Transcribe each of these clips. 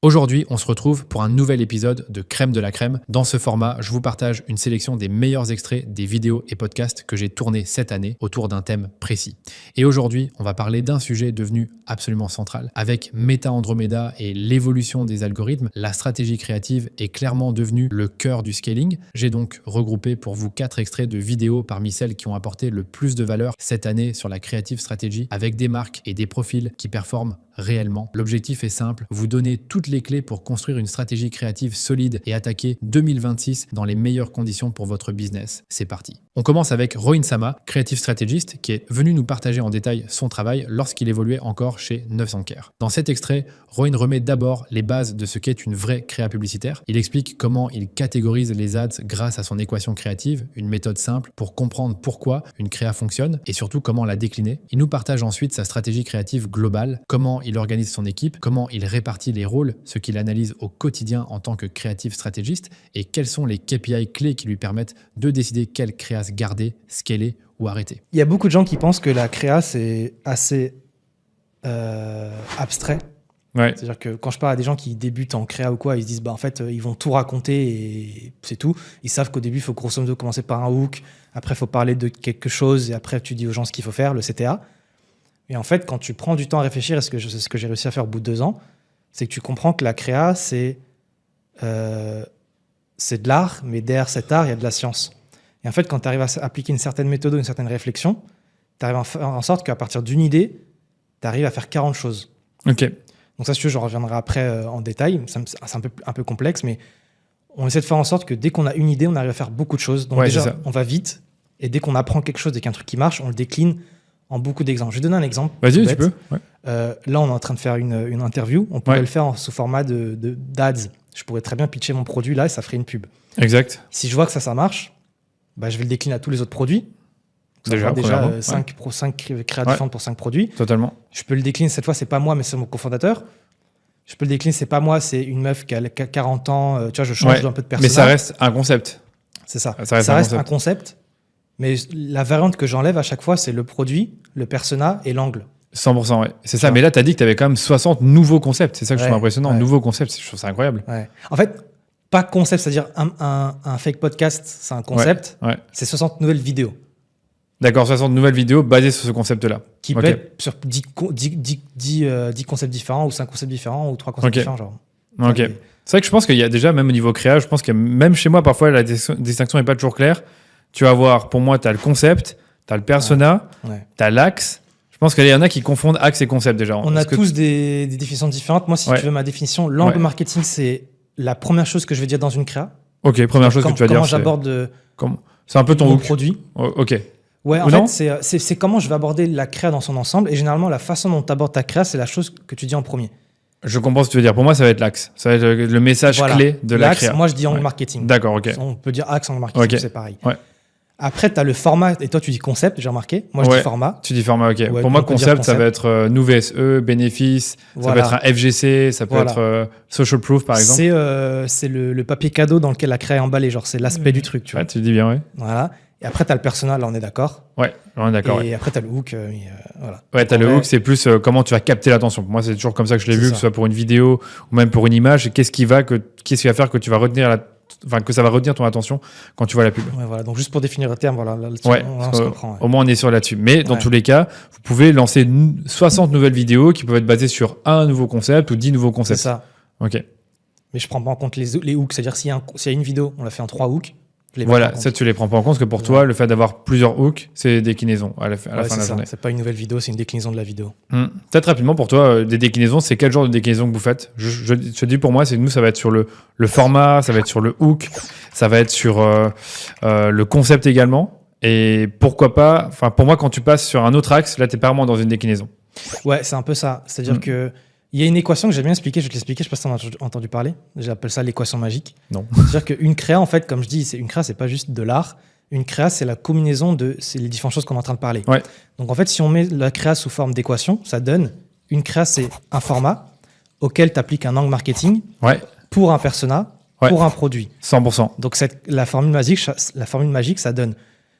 Aujourd'hui, on se retrouve pour un nouvel épisode de Crème de la Crème. Dans ce format, je vous partage une sélection des meilleurs extraits des vidéos et podcasts que j'ai tournés cette année autour d'un thème précis. Et aujourd'hui, on va parler d'un sujet devenu absolument central. Avec Meta Andromeda et l'évolution des algorithmes, la stratégie créative est clairement devenue le cœur du scaling. J'ai donc regroupé pour vous 4 extraits de vidéos parmi celles qui ont apporté le plus de valeur cette année sur la creative strategy avec des marques et des profils qui performent réellement. L'objectif est simple, vous donner toutes les clés pour construire une stratégie créative solide et attaquer 2026 dans les meilleures conditions pour votre business. C'est parti. On commence avec Rohin Sama, creative strategist, qui est venu nous partager en détail son travail lorsqu'il évoluait encore chez 900care. Dans cet extrait, Rohin remet d'abord les bases de ce qu'est une vraie créa publicitaire. Il explique comment il catégorise les ads grâce à son équation créative, une méthode simple pour comprendre pourquoi une créa fonctionne et surtout comment la décliner. Il nous partage ensuite sa stratégie créative globale, comment il organise son équipe, comment il répartit les rôles, ce qu'il analyse au quotidien en tant que creative strategist et quels sont les KPI clés qui lui permettent de décider quelle créa garder, scaler ou arrêter. Il y a beaucoup de gens qui pensent que la créa, c'est assez abstrait. Ouais. C'est-à-dire que quand je parle à des gens qui débutent en créa ou quoi, ils se disent en fait, ils vont tout raconter et c'est tout. Ils savent qu'au début, il faut grosso modo commencer par un hook, après, il faut parler de quelque chose et après, tu dis aux gens ce qu'il faut faire, le CTA. Et en fait, quand tu prends du temps à réfléchir, et c'est ce que j'ai réussi à faire au bout de 2 ans, c'est que tu comprends que la créa, c'est de l'art, mais derrière cet art, il y a de la science. Et en fait, quand tu arrives à appliquer une certaine méthode, une certaine réflexion, tu arrives à faire en sorte qu'à partir d'une idée, tu arrives à faire 40 choses. Ok. Donc ça, si tu veux, je reviendrai après en détail. C'est un peu complexe, mais on essaie de faire en sorte que dès qu'on a une idée, on arrive à faire beaucoup de choses. Donc déjà, on va vite. Et dès qu'on apprend quelque chose, dès qu'il y a un truc qui marche, on le décline en beaucoup d'exemples. Je vais donner un exemple. Vas-y, tu peux. Ouais. Là, on est en train de faire une interview. On pourrait le faire sous format d'ads. Je pourrais très bien pitcher mon produit là et ça ferait une pub. Exact. Si je vois que ça marche, je vais le décliner à tous les autres produits. Déjà 5 créas différentes pour 5 produits. Totalement. Je peux le décliner, cette fois, c'est pas moi, mais c'est mon cofondateur. Je peux le décliner, c'est pas moi, c'est une meuf qui a 40 ans. Tu vois, je change un peu de personnage. Mais ça reste un concept. C'est ça. Ça reste un concept. Mais la variante que j'enlève à chaque fois, c'est le produit, le persona et l'angle. 100%, ouais. C'est ça. Mais là, tu as dit que tu avais quand même 60 nouveaux concepts. C'est ça que je trouve impressionnant. Ouais. Nouveaux concepts, je trouve ça incroyable. Ouais. En fait, pas concept, c'est-à-dire un fake podcast, c'est un concept. Ouais. C'est 60 nouvelles vidéos. D'accord, 60 nouvelles vidéos basées sur ce concept-là. Qui peut être sur 10 concepts différents ou 5 concepts différents ou 3 concepts différents. Genre. Ok. C'est vrai que je pense qu'il y a déjà, même au niveau créa, je pense que même chez moi, parfois, la distinction n'est pas toujours claire. Tu vas voir, pour moi, tu as le concept, tu as le persona, tu as l'axe. Je pense qu'il y en a qui confondent axe et concept déjà. On a tous des définitions différentes. Moi, si tu veux ma définition, l'angle marketing, c'est la première chose que je vais dire dans une créa. Ok, première chose que tu vas dire. Comment j'aborde c'est un peu ton produit. Ok. Ouais, en fait, c'est comment je vais aborder la créa dans son ensemble. Et généralement, la façon dont tu abordes ta créa, c'est la chose que tu dis en premier. Je comprends ce que tu veux dire. Pour moi, ça va être l'axe. Ça va être le message clé de la créa. Moi, je dis angle marketing. D'accord, ok. On peut dire axe, angle marketing, c'est pareil. Ouais. Après, tu as le format, et toi, tu dis concept, j'ai remarqué. Moi, je dis format. Tu dis format, ok. Ouais, pour moi, concept, ça va être nous VSE, bénéfice, ça peut être un FGC, ça peut être social proof, par exemple. C'est le papier cadeau dans lequel la créa est emballée, genre, c'est l'aspect du truc, tu vois. Tu le dis bien, ouais. Voilà. Et après, tu as le persona, là, on est d'accord. Ouais, on est d'accord. Et après, tu as le hook. Voilà. Ouais, tu as le hook, c'est plus comment tu vas capter l'attention. Pour moi, c'est toujours comme ça que je l'ai vu, que ce soit pour une vidéo ou même pour une image. Qu'est-ce qui va faire que tu vas retenir que ça va retenir ton attention quand tu vois la pub. Ouais, voilà. Donc, juste pour définir le terme, voilà, là-dessus, on se comprend. Au moins, on est sur là-dessus. Mais dans tous les cas, vous pouvez lancer 60 nouvelles vidéos qui peuvent être basées sur un nouveau concept ou 10 nouveaux concepts. C'est ça. Ok. Mais je prends pas en compte les hooks. C'est-à-dire, s'il y a une vidéo, on l'a fait en 3 hooks. Voilà, ça tu les prends pas en compte, parce que pour toi, le fait d'avoir plusieurs hooks, c'est des déclinaisons à la fin de la journée. C'est pas une nouvelle vidéo, c'est une déclinaison de la vidéo. Peut-être rapidement pour toi, des déclinaisons, c'est quel genre de déclinaison que vous faites? Je te dis pour moi, c'est nous, ça va être sur le format, ça va être sur le hook, ça va être sur le concept également. Et pourquoi pas, pour moi, quand tu passes sur un autre axe, là, t'es pas vraiment dans une déclinaison. Ouais, c'est un peu ça. C'est-à-dire que il y a une équation que j'aime bien expliquer, je vais te l'expliquer, je sais pas si tu en as entendu parler. J'appelle ça l'équation magique. Non. C'est-à-dire qu'une créa, en fait, comme je dis, une créa, c'est pas juste de l'art. Une créa, c'est la combinaison c'est les différentes choses qu'on est en train de parler. Ouais. Donc, en fait, si on met la créa sous forme d'équation, ça donne une créa, c'est un format auquel tu appliques un angle marketing pour un persona, pour un produit. 100%. Donc, la formule magique, ça donne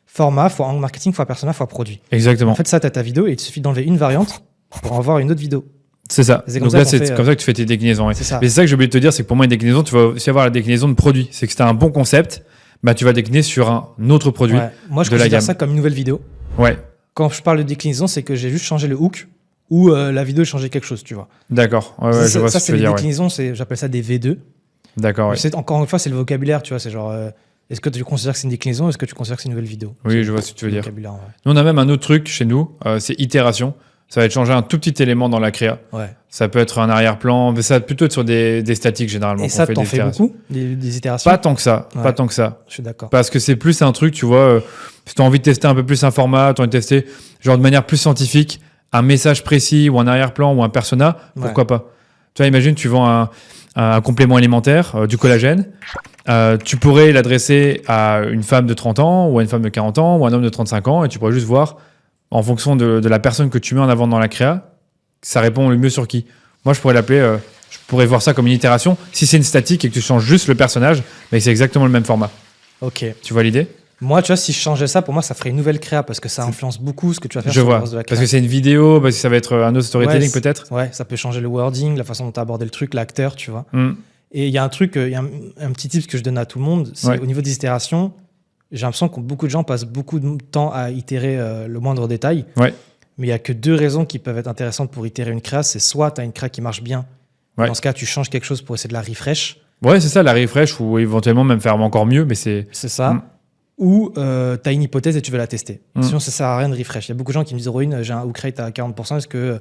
format fois angle marketing fois persona fois produit. Exactement. En fait, ça, tu as ta vidéo et il te suffit d'enlever une variante pour avoir une autre vidéo. C'est ça. C'est comme Donc ça là, qu'on c'est fait, comme ça que tu fais tes déclinaisons. Ouais. C'est ça. Mais c'est ça que j'ai oublié de te dire, c'est que pour moi, une déclinaison, tu vas aussi avoir la déclinaison de produit. C'est que si tu as un bon concept, bah, tu vas décliner sur un autre produit. Ouais. Moi, je de la considère gamme. ça comme une nouvelle vidéo. Ouais, Quand je parle de déclinaison, c'est que j'ai juste changé le hook ou la vidéo a changé quelque chose, tu vois. d'accord. Ouais, ouais, je vois ça, ce que c'est tu veux les dire. Ouais. déclinaisons, j'appelle ça des V2. D'accord, ouais. Encore une fois, c'est le vocabulaire, tu vois. C'est genre, est-ce que tu considères que c'est une déclinaison, est-ce que tu considères que c'est une nouvelle vidéo? Oui, je vois ce que tu veux Le dire. vocabulaire, ouais. Nous, on a même un autre truc chez nous, c'est itération. Ça va être changer un tout petit élément dans la créa. Ouais. Ça peut être un arrière-plan, mais ça va plutôt être sur des statiques généralement. Et qu'on ça, fait t'en des fais itérations. beaucoup, des itérations? Pas tant que ça, Ouais. pas tant que ça. Je suis d'accord. Parce que c'est plus un truc, tu vois, si tu as envie de tester un peu plus un format, tu as envie de tester genre de manière plus scientifique, un message précis ou un arrière-plan ou un persona, pourquoi pas? Tu vois, imagine, tu vends un complément alimentaire, du collagène, tu pourrais l'adresser à une femme de 30 ans ou à une femme de 40 ans ou à un homme de 35 ans et tu pourrais juste voir, en fonction de la personne que tu mets en avant dans la créa, ça répond le mieux sur qui. Moi, je pourrais l'appeler, je pourrais voir ça comme une itération. Si c'est une statique et que tu changes juste le personnage, mais c'est exactement le même format. Ok. Tu vois l'idée? Moi, tu vois, si je changeais ça, pour moi, ça ferait une nouvelle créa parce que ça influence beaucoup ce que tu vas faire Je sur le vois. reste de la créa. Parce que c'est une vidéo, parce que ça va être un autre storytelling Ouais, peut-être. Ouais, ça peut changer le wording, la façon dont tu as abordé le truc, l'acteur, tu vois. Hmm. Et il y a un truc, il y a un petit tip que je donne à tout le monde, c'est Ouais. au niveau des itérations, j'ai l'impression que beaucoup de gens passent beaucoup de temps à itérer le moindre détail. Ouais. Mais il n'y a que deux raisons qui peuvent être intéressantes pour itérer une créa. C'est soit tu as une créa qui marche bien, Ouais. dans ce cas, tu changes quelque chose pour essayer de la refresh. Ouais, c'est ça, la refresh ou éventuellement même faire encore mieux, mais c'est. C'est ça. Mm. Ou tu as une hypothèse et tu veux la tester. Mm. Sinon, ça sert à rien de refresh. Il y a beaucoup de gens qui me disent Rohin, j'ai un hook rate à 40%. Est-ce que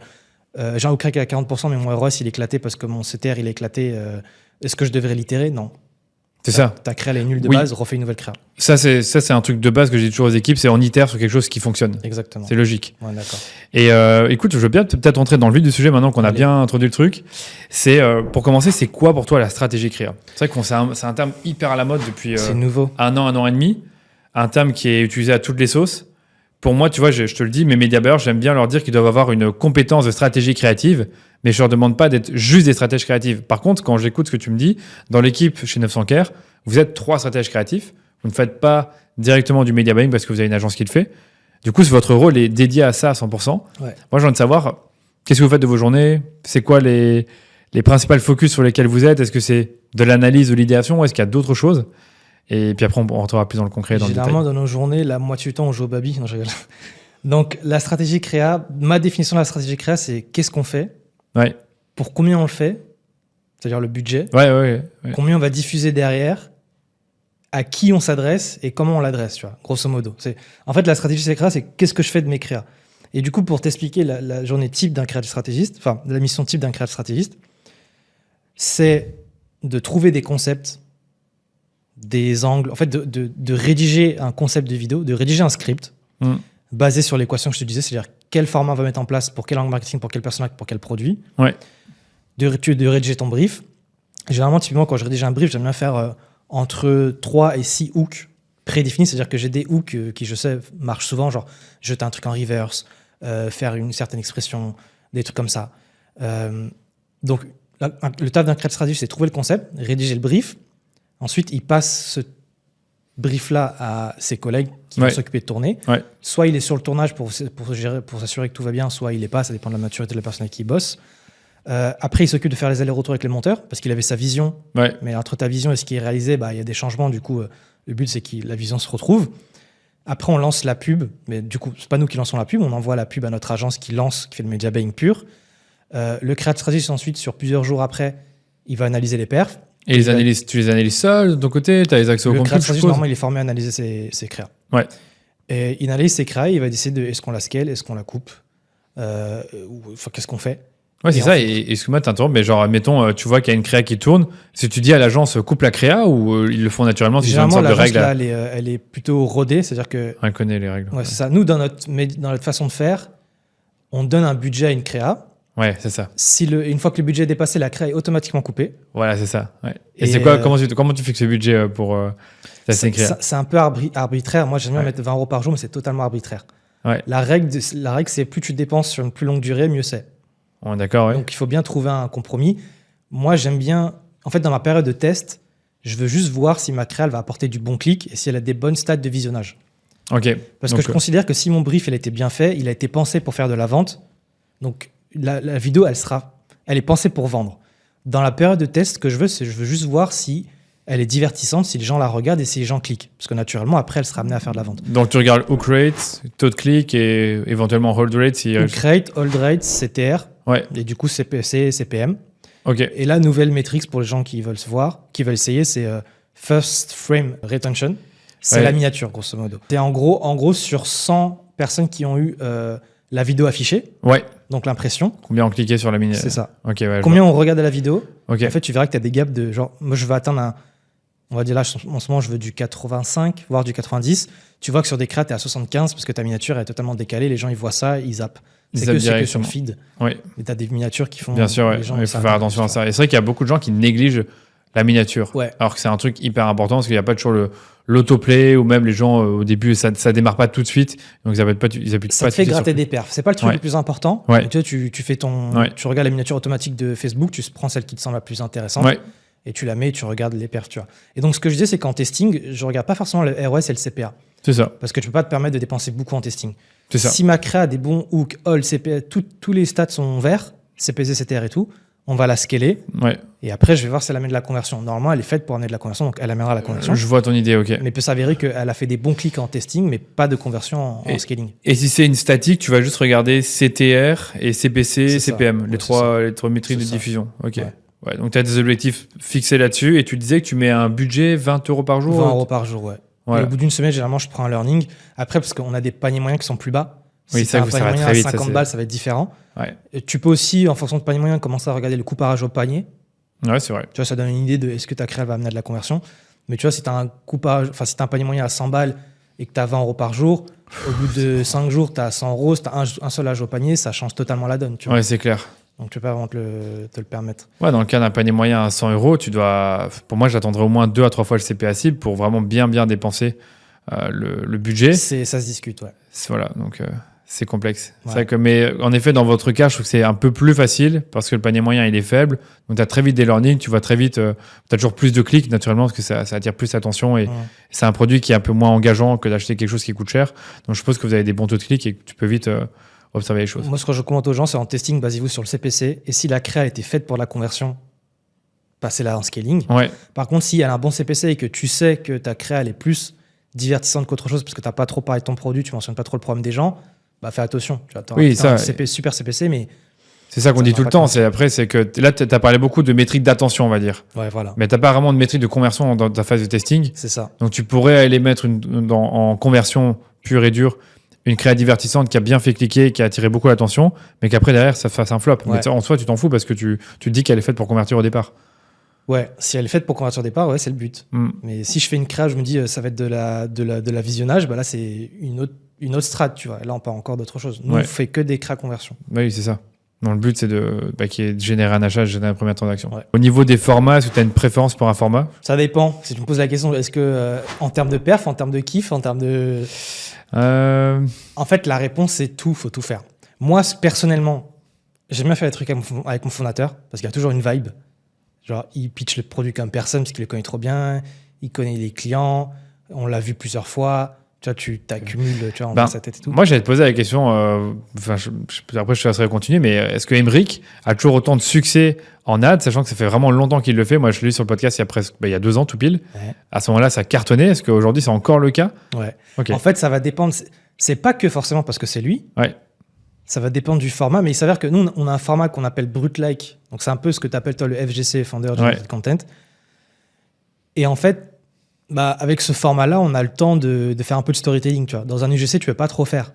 j'ai un hook rate à 40%, mais mon ROS il est éclaté parce que mon CTR il est éclaté. Est-ce que je devrais l'itérer? Non. C'est ça. Ta créa elle est nulle de Oui. base, refais une nouvelle créa. Ça, c'est un truc de base que j'ai toujours aux équipes, c'est on itère sur quelque chose qui fonctionne. Exactement. C'est logique. Ouais, d'accord. Et écoute, je veux bien peut-être entrer dans le vif du sujet maintenant qu'on a Allez. bien introduit le truc. C'est pour commencer, c'est quoi pour toi la stratégie créa? C'est vrai que c'est un terme hyper à la mode depuis C'est nouveau. un an et demi. Un terme qui est utilisé à toutes les sauces. Pour moi, tu vois, je te le dis, mes média buyers, j'aime bien leur dire qu'ils doivent avoir une compétence de stratégie créative, mais je leur demande pas d'être juste des stratèges créatifs. Par contre, quand j'écoute ce que tu me dis, dans l'équipe chez 900 Care, vous êtes 3 stratèges créatifs. Vous ne faites pas directement du media buying parce que vous avez une agence qui le fait. Du coup, votre rôle est dédié à ça à 100%. Ouais. Moi, j'ai envie de savoir, qu'est-ce que vous faites de vos journées? C'est quoi les principales focus sur lesquels vous êtes? Est-ce que c'est de l'analyse ou l'idéation ou est-ce qu'il y a d'autres choses? Et puis après, on rentrera plus dans le concret, dans le détail. Généralement, dans nos journées, la moitié du temps, on joue au baby. Non, je rigole. Donc, la stratégie créa, ma définition de la stratégie créa, c'est qu'est-ce qu'on fait, Ouais, pour combien on le fait, c'est-à-dire le budget, ouais. combien on va diffuser derrière, à qui on s'adresse et comment on l'adresse, tu vois, grosso modo. En fait, la stratégie créa, c'est qu'est-ce que je fais de mes créas. Et du coup, pour t'expliquer la journée type d'un créatif stratégiste, enfin, la mission type d'un créatif stratégiste, c'est de trouver des concepts, des angles, en fait, de rédiger un concept de vidéo, de rédiger un script basé sur l'équation que je te disais, c'est-à-dire quel format on va mettre en place, pour quel angle marketing, pour quel personnage, pour quel produit. Ouais. De rédiger ton brief. Généralement, typiquement, quand je rédige un brief, j'aime bien faire entre 3 et 6 hooks prédéfinis, c'est-à-dire que j'ai des hooks qui, je sais, marchent souvent, genre jeter un truc en reverse, faire une certaine expression, des trucs comme ça. Donc, le taf d'un créatif stratégiste, c'est trouver le concept, rédiger le brief. Ensuite, il passe ce brief-là à ses collègues qui vont s'occuper de tourner. Ouais. Soit il est sur le tournage pour s'assurer que tout va bien, soit il n'est pas, ça dépend de la maturité de la personne avec qui il bosse. Après, il s'occupe de faire les allers-retours avec les monteurs parce qu'il avait sa vision. Ouais. Mais entre ta vision et ce qui est réalisé, il y a des changements. Du coup, le but, c'est que la vision se retrouve. Après, on lance la pub. Mais du coup, c'est pas nous qui lançons la pub. On envoie la pub à notre agence qui fait le media buying pur. Le créatif stratégiste, ensuite, sur plusieurs jours après, il va analyser les perfs. Et tu les analyses seul de ton côté? Tu as les accès au contenu? Le créatif stratégiste, normalement, il est formé à analyser ses créas. Ouais. Et il analyse ses créas, il va décider de est-ce qu'on la scale, est-ce qu'on la coupe, qu'est-ce qu'on fait. Ouais, c'est ça. Et excuse-moi de t'interrompre, mais genre, mettons, tu vois qu'il y a une créa qui tourne. Si tu dis à l'agence, coupe la créa ou ils le font naturellement? Généralement, l'agence, là, elle est plutôt rodée. C'est-à-dire que. On connaît les règles. Ouais, c'est ça. Nous, dans notre façon de faire, on donne un budget à une créa. Ouais, c'est ça. Une fois que le budget est dépassé, la créa est automatiquement coupée. Voilà, c'est ça. Ouais. Et c'est quoi, comment tu fixes le budget pour ta créa? C'est un peu arbitraire. Moi, j'aime bien mettre 20 € par jour, mais c'est totalement arbitraire. Ouais. La règle, c'est plus tu dépenses sur une plus longue durée, mieux c'est. Oh, d'accord, ouais. Donc, il faut bien trouver un compromis. Moi, j'aime bien... En fait, dans ma période de test, je veux juste voir si ma créa va apporter du bon clic et si elle a des bonnes stats de visionnage. Ok. Parce que je considère que si mon brief il a été bien fait, il a été pensé pour faire de la vente. Donc, la vidéo, elle sera elle est pensée pour vendre. Dans la période de test, ce que je veux juste voir si elle est divertissante, si les gens la regardent et si les gens cliquent. Parce que naturellement, après, elle sera amenée à faire de la vente. Donc tu regardes hook rate, taux de clic et éventuellement hold rate. Si... Hook rate, hold rate, CTR, ouais. et du coup CPC, CPM. Ok. Et la nouvelle métrique pour les gens qui veulent se voir, qui veulent essayer, c'est First Frame Retention. C'est Ouais. la miniature, grosso modo. C'est en gros, sur 100 personnes qui ont eu la vidéo affichée, Ouais. donc l'impression, Combien ont cliqué sur la mini? c'est ça. Ok, ouais. Combien on regarde la vidéo? Ok. En fait, tu verras que tu as des gaps de genre, moi je veux atteindre on va dire là, en ce moment, je veux du 85, voire du 90. Tu vois que sur des créas, tu es à 75 parce que ta miniature est totalement décalée. Les gens, ils voient ça, ils zappent. C'est que sur le feed. Oui. Mais tu as des miniatures qui font. Bien sûr, ouais. Les gens, Il faut faire attention à ça. Et c'est vrai qu'il y a beaucoup de gens qui négligent la miniature. Ouais. Alors que c'est un truc hyper important parce qu'il n'y a pas toujours l'autoplay ou même les gens au début, ça démarre pas tout de suite. Donc ils appuient pas ça te fait gratter des perfs. C'est pas le truc le plus important. Ouais. Tu vois, tu fais tu regardes la miniature automatique de Facebook, tu prends celle qui te semble la plus intéressante. Ouais. Et tu la mets et tu regardes les perfs, tu vois. Et donc, ce que je disais, c'est qu'en testing, je regarde pas forcément le ROS et le CPA. C'est ça. Parce que tu peux pas te permettre de dépenser beaucoup en testing. C'est ça. Si ma créa a des bons hooks, all, CPA, tous les stats sont verts, CPC, CTR et tout, on va la scaler. Ouais. Et après, je vais voir si elle amène de la conversion. Normalement, elle est faite pour amener de la conversion, donc elle amènera la conversion. Je vois ton idée, ok. Mais il peut s'avérer qu'elle a fait des bons clics en testing, mais pas de conversion en scaling. Et si c'est une statique, tu vas juste regarder CTR et CPC, CPM, les trois métriques de diffusion. Ok. Ouais, donc tu as des objectifs fixés là-dessus et tu disais que tu mets un budget 20 € par jour. 20 € par jour, ouais. Voilà. Et au bout d'une semaine, généralement, je prends un learning. Après, parce qu'on a des paniers moyens qui sont plus bas. Oui, si ça, tu as un ça panier va moyen très vite. à 50 balles, ça va être différent. Ouais. Et tu peux aussi, en fonction de panier moyen, commencer à regarder le couparage au panier. Ouais, c'est vrai. Tu vois, ça donne une idée de est-ce que ta créa va amener à de la conversion. Mais tu vois, si tu as un panier moyen à 100 balles et que tu as 20 € par jour, au bout de 5 jours, tu as 100 €, si tu as un seul âge au panier, ça change totalement la donne. Tu vois. Ouais, c'est clair. Donc tu peux pas vraiment te le permettre. Ouais, dans le cas d'un panier moyen à 100 €, tu dois. Pour moi, j'attendrai au moins 2 à 3 fois le CPA cible pour vraiment bien dépenser le budget. Ça se discute, ouais. Voilà, donc c'est complexe. Ouais. C'est vrai que, mais en effet, dans votre cas, je trouve que c'est un peu plus facile parce que le panier moyen, il est faible. Donc tu as très vite des learnings, tu vois très vite, tu as toujours plus de clics naturellement parce que ça attire plus l'attention et c'est un produit qui est un peu moins engageant que d'acheter quelque chose qui coûte cher. Donc je suppose que vous avez des bons taux de clics et que tu peux vite observer les choses. Moi, ce que je recommande aux gens, c'est en testing, basez-vous sur le CPC. Et si la créa a été faite pour la conversion, passez-la en scaling. Ouais. Par contre, si elle a un bon CPC et que tu sais que ta créa elle est plus divertissante qu'autre chose parce que tu n'as pas trop parlé de ton produit, tu mentionnes pas trop le problème des gens, bah fais attention. Tu vois, Oui, ça. Super CPC, mais. C'est ça qu'on dit tout le temps. C'est que là, tu as parlé beaucoup de métriques d'attention, on va dire. Ouais, voilà. Mais tu n'as pas vraiment de métriques de conversion dans ta phase de testing. C'est ça. Donc tu pourrais aller mettre en conversion pure et dure une créa divertissante qui a bien fait cliquer, qui a attiré beaucoup l'attention, mais qu'après derrière ça fasse un flop. Ouais. Mais en soi, tu t'en fous parce que tu te dis qu'elle est faite pour convertir au départ. Ouais, si elle est faite pour convertir au départ, ouais, c'est le but. Mais si je fais une créa, je me dis ça va être de la visionnage, bah là c'est une autre strat, tu vois. Et là on parle encore d'autre chose. Nous on fait que des créas conversion. Oui, c'est ça. Donc, le but c'est de générer un achat, de générer une première transaction. Ouais. Au niveau des formats, est-ce que tu as une préférence pour un format? Ça dépend. Si tu me poses la question, est-ce que en termes de perf, en termes de kiff, en termes de... En fait, la réponse c'est tout, faut tout faire. Moi, personnellement, j'aime bien faire des trucs avec mon fondateur parce qu'il y a toujours une vibe. Genre, il pitch le produit comme personne parce qu'il le connaît trop bien, il connaît les clients, on l'a vu plusieurs fois. Tu vois, tu t'accumules, tu vois, dans sa tête et tout. Moi, j'allais te poser la question, après je te laisserai continuer, mais est-ce que Aymeric a toujours autant de succès en ad, sachant que ça fait vraiment longtemps qu'il le fait? Moi, je l'ai lu sur le podcast il y a 2 ans, tout pile. Ouais. À ce moment-là, ça cartonnait. Est-ce qu'aujourd'hui, c'est encore le cas? Ouais. Okay. En fait, ça va dépendre. C'est pas que forcément parce que c'est lui. Ouais. Ça va dépendre du format, mais il s'avère que nous, on a un format qu'on appelle Brut-like. Donc, c'est un peu ce que tu appelles, toi, le FGC, Founder Generated Content. Et en fait, avec ce format-là, on a le temps de faire un peu de storytelling. Tu vois. Dans un UGC, tu ne peux pas trop faire.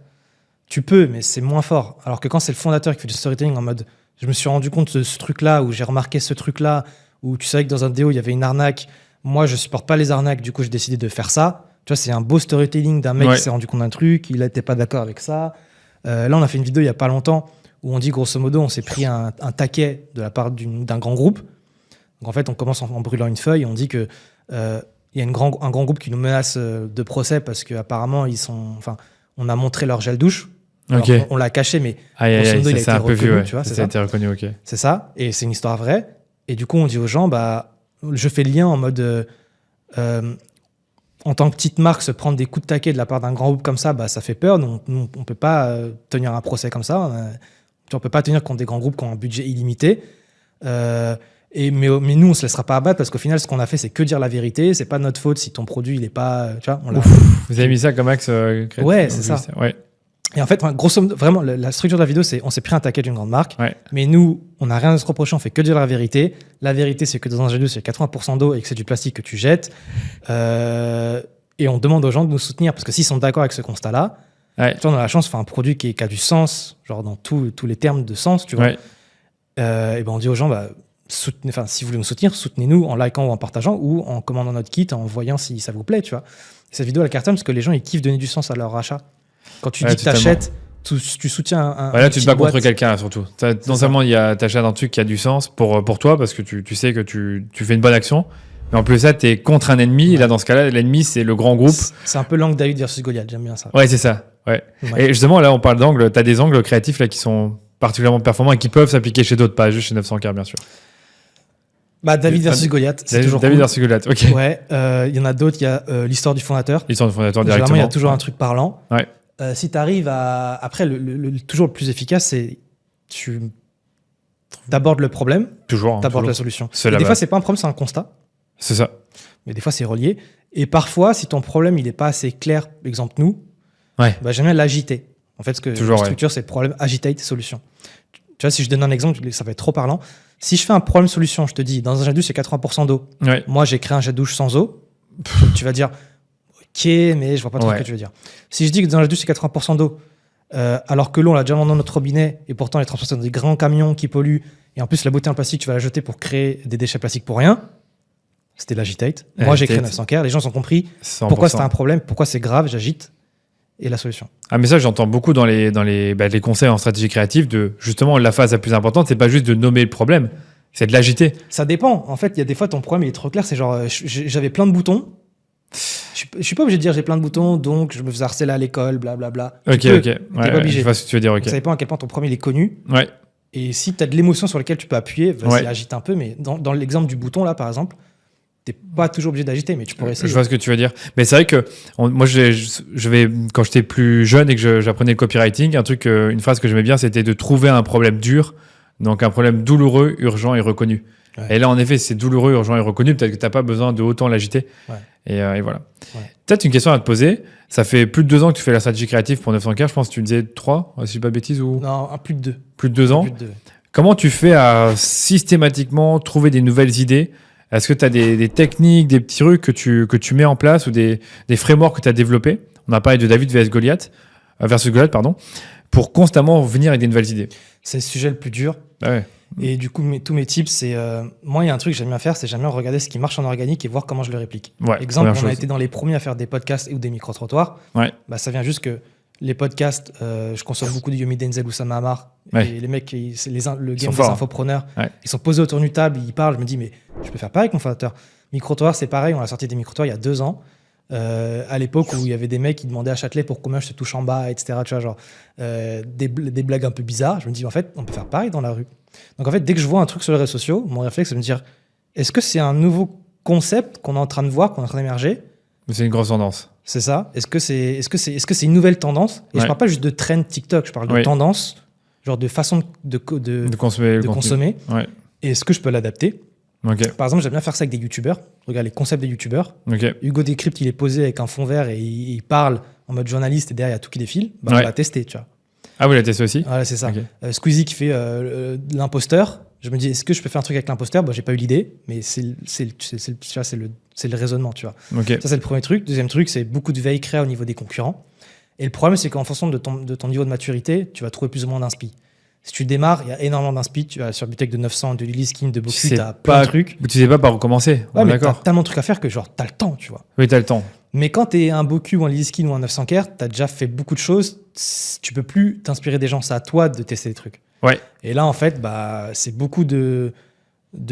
Tu peux, mais c'est moins fort. Alors que quand c'est le fondateur qui fait du storytelling en mode « je me suis rendu compte de ce truc-là » ou « j'ai remarqué ce truc-là » ou tu savais que dans un déo, il y avait une arnaque. Moi, je ne supporte pas les arnaques, du coup, j'ai décidé de faire ça. Tu vois, c'est un beau storytelling d'un mec qui s'est rendu compte d'un truc, il n'était pas d'accord avec ça. Là, on a fait une vidéo il n'y a pas longtemps où on dit grosso modo, on s'est pris un taquet de la part d'un grand groupe. Donc en fait, on commence en brûlant une feuille et on dit que y a un grand groupe qui nous menace de procès parce qu'apparemment, on a montré leur gel douche. Okay. On l'a caché, mais grosso modo, il a été reconnu. Tu vois, ça a été reconnu, ok. C'est ça, et c'est une histoire vraie. Et du coup, on dit aux gens, je fais le lien en mode... en tant que petite marque, se prendre des coups de taquet de la part d'un grand groupe comme ça, ça fait peur. Donc, on ne peut pas tenir un procès comme ça. On ne peut pas tenir contre des grands groupes qui ont un budget illimité. Mais nous, on se laissera pas abattre parce qu'au final, ce qu'on a fait, c'est que dire la vérité. C'est pas notre faute si ton produit, il est pas. Tu vois, Vous avez mis ça comme axe ouais, c'est ça. Ouais. Et en fait, grosso modo, vraiment, la structure de la vidéo, c'est on s'est pris un taquet d'une grande marque. Ouais. Mais nous, on n'a rien à se reprocher, on fait que dire la vérité. La vérité, c'est que dans un jet d'eau, c'est 80% d'eau et que c'est du plastique que tu jettes. Et on demande aux gens de nous soutenir parce que s'ils sont d'accord avec ce constat-là, Ouais. tu vois, on a la chance de faire un produit qui a du sens, genre dans tous les termes de sens, tu vois. Ouais. Et ben on dit aux gens, si vous voulez nous soutenir, soutenez-nous en likant ou en partageant ou en commandant notre kit, en voyant si ça vous plaît, tu vois. Et cette vidéo, elle cartonne parce que les gens, ils kiffent donner du sens à leur achat. Quand tu dis que t'achètes, tu soutiens un là, tu te bats boîte. contre quelqu'un, là, surtout. Non seulement t'achètes un truc qui a du sens pour toi, parce que tu sais que tu fais une bonne action, mais en plus ça, t'es contre un ennemi, et là, dans ce cas-là, l'ennemi, c'est le grand groupe. C'est un peu l'angle David versus Goliath, j'aime bien ça. Ouais, c'est ça. Ouais. Ouais. Et justement, là, on parle d'angles, t'as des angles créatifs là qui sont particulièrement performants et qui peuvent s'appliquer chez d'autres, pas juste chez 900K, bien sûr. David versus Goliath, c'est toujours David cool. versus Goliath, ok. Ouais, y en a d'autres, il y a l'histoire du fondateur. L'histoire du fondateur Généralement, directement. il y a toujours un truc parlant. Ouais. Si tu arrives à... Après, toujours le plus efficace, c'est tu abordes le problème, Toujours. tu abordes toujours. la solution. C'est Et la des base. fois, c'est pas un problème, c'est un constat. C'est ça. Mais des fois, c'est relié. Et parfois, si ton problème, il n'est pas assez clair, exemple nous, Ouais. j'aime bien l'agiter. En fait, ce que Toujours, la structure, c'est problème, agitate, solution. Tu vois, si je donne un exemple, ça va être trop parlant. Si je fais un problème-solution, je te dis, dans un jet de douche, c'est 80% d'eau. Ouais. Moi, j'ai créé un jet de douche sans eau. Tu vas dire, ok, mais je vois pas trop ce que tu veux dire. Si je dis que dans un jet de douche, c'est 80% d'eau, alors que l'eau, on l'a déjà dans notre robinet, et pourtant, elle est transportée dans des grands camions qui polluent, et en plus, la bouteille en plastique, tu vas la jeter pour créer des déchets plastiques pour rien. C'était l'agitate. Moi, j'ai créé 900K. Les gens ont compris 100%. pourquoi c'était un problème, pourquoi c'est grave, j'agite, et la solution. Ah, mais ça, j'entends beaucoup dans les conseils en stratégie créative de justement la phase la plus importante, c'est pas juste de nommer le problème, c'est de l'agiter. Ça dépend. En fait, il y a des fois, ton problème il est trop clair. C'est genre, j'avais plein de boutons. Je suis pas obligé de dire j'ai plein de boutons, donc je me faisais harceler à l'école, blablabla. Ok. T'es pas obligé. Je vois ce que tu veux dire, ok. Ça dépend à quel point ton problème il est connu. Ouais. Et si tu as de l'émotion sur laquelle tu peux appuyer, vas-y, Ouais. agite un peu. Mais dans l'exemple du bouton, là, par exemple, t'es pas toujours obligé d'agiter, mais tu pourrais essayer. Je vois ce que tu veux dire. Mais c'est vrai que moi, quand j'étais plus jeune et que j'apprenais le copywriting, une phrase que j'aimais bien, c'était de trouver un problème dur, donc un problème douloureux, urgent et reconnu. Ouais. Et là, en effet, c'est douloureux, urgent et reconnu. Peut-être que tu n'as pas besoin de autant l'agiter. Ouais. Et voilà. Ouais. Peut-être une question à te poser. Ça fait plus de 2 ans que tu fais la stratégie créative pour 900K. Je pense que tu disais 3, si je dis pas de bêtises, ou Non, plus de 2. plus de 2 ans. Plus de 2. Comment tu fais à systématiquement trouver des nouvelles idées? Est-ce que tu as des techniques, des petits trucs que tu mets en place ou des frameworks que tu as développés? On a parlé de David versus Goliath, pour constamment venir avec des nouvelles idées. C'est le sujet le plus dur. Ah ouais. Et du coup, tous mes tips, c'est... moi, il y a un truc que j'aime bien faire, c'est j'aime bien regarder ce qui marche en organique et voir comment je le réplique. Ouais, Exemple, première on a chose. été dans les premiers à faire des podcasts ou des micro-trottoirs. Ouais. Ça vient juste que les podcasts, je consomme beaucoup de Yomi Denzel ou Sam Hamar. Ouais. Et les mecs, c'est le sont game des forts. infopreneurs. Ouais. Ils sont posés autour d'une table, ils parlent. Je me dis, mais je peux faire pareil avec mon fondateur. Micro-trottoir, c'est pareil. On a sorti des micro-trottoirs il y a 2 ans. À l'époque où il y avait des mecs qui demandaient à Châtelet pour combien je te touche en bas, etc. Tu vois, genre, des blagues un peu bizarres. Je me dis, en fait, on peut faire pareil dans la rue. Donc, en fait, dès que je vois un truc sur les réseaux sociaux, mon réflexe, c'est de me dire, est-ce que c'est un nouveau concept qu'on est en train de voir, qu'on est en train d'émerger? C'est une grosse tendance. C'est ça. Est-ce que c'est une nouvelle tendance? Et Ouais. je parle pas juste de trend TikTok, je parle de Oui. tendance, genre de façon de consommer le contenu. consommer. Ouais. Et est-ce que je peux l'adapter? Ok. Par exemple, j'aime bien faire ça avec des youtubeurs. Regarde les concepts des youtubeurs. Ok. Hugo Décrypte, il est posé avec un fond vert et il parle en mode journaliste et derrière, il y a tout qui défile. On Ouais. va tester, tu vois. Ah, vous l'avez testé aussi? Voilà, c'est ça. Ok. Squeezie qui fait l'imposteur. Je me dis, est-ce que je peux faire un truc avec l'imposteur? J'ai pas eu l'idée, mais c'est le raisonnement, tu vois. Ok. Ça, c'est le premier truc. Deuxième truc, c'est beaucoup de veille créa au niveau des concurrents. Et le problème, c'est qu'en fonction de ton niveau de maturité, tu vas trouver plus ou moins d'inspi. Si tu démarres, il y a énormément d'inspi. Tu vas sur Butech de 900, de Lily Skin, de Boku, tu as plein de trucs. Tu sais pas par où commencer. Ouais, mais t'as D'accord. tellement de trucs à faire que genre, t'as le temps, tu vois. Oui, t'as le temps. Mais quand t'es un Boku ou un Lily Skin ou un 900K, t'as déjà fait beaucoup de choses. Tu peux plus t'inspirer des gens. C'est à toi de tester des trucs. Ouais. Et là, en fait, c'est beaucoup de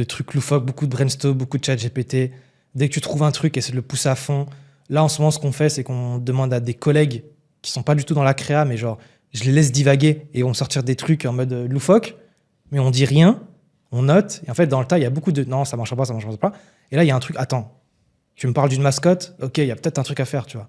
trucs loufoques, beaucoup de brainstorm, beaucoup de chat GPT. Dès que tu trouves un truc, essaie de le pousser à fond. Là, en ce moment, ce qu'on fait, c'est qu'on demande à des collègues qui sont pas du tout dans la créa, mais genre, je les laisse divaguer et on sortir des trucs en mode loufoque, mais on dit rien, on note. Et en fait, dans le tas, il y a beaucoup de non, ça marchera pas, ça marchera pas. Et là, il y a un truc, attends, tu me parles d'une mascotte, ok, il y a peut-être un truc à faire, tu vois.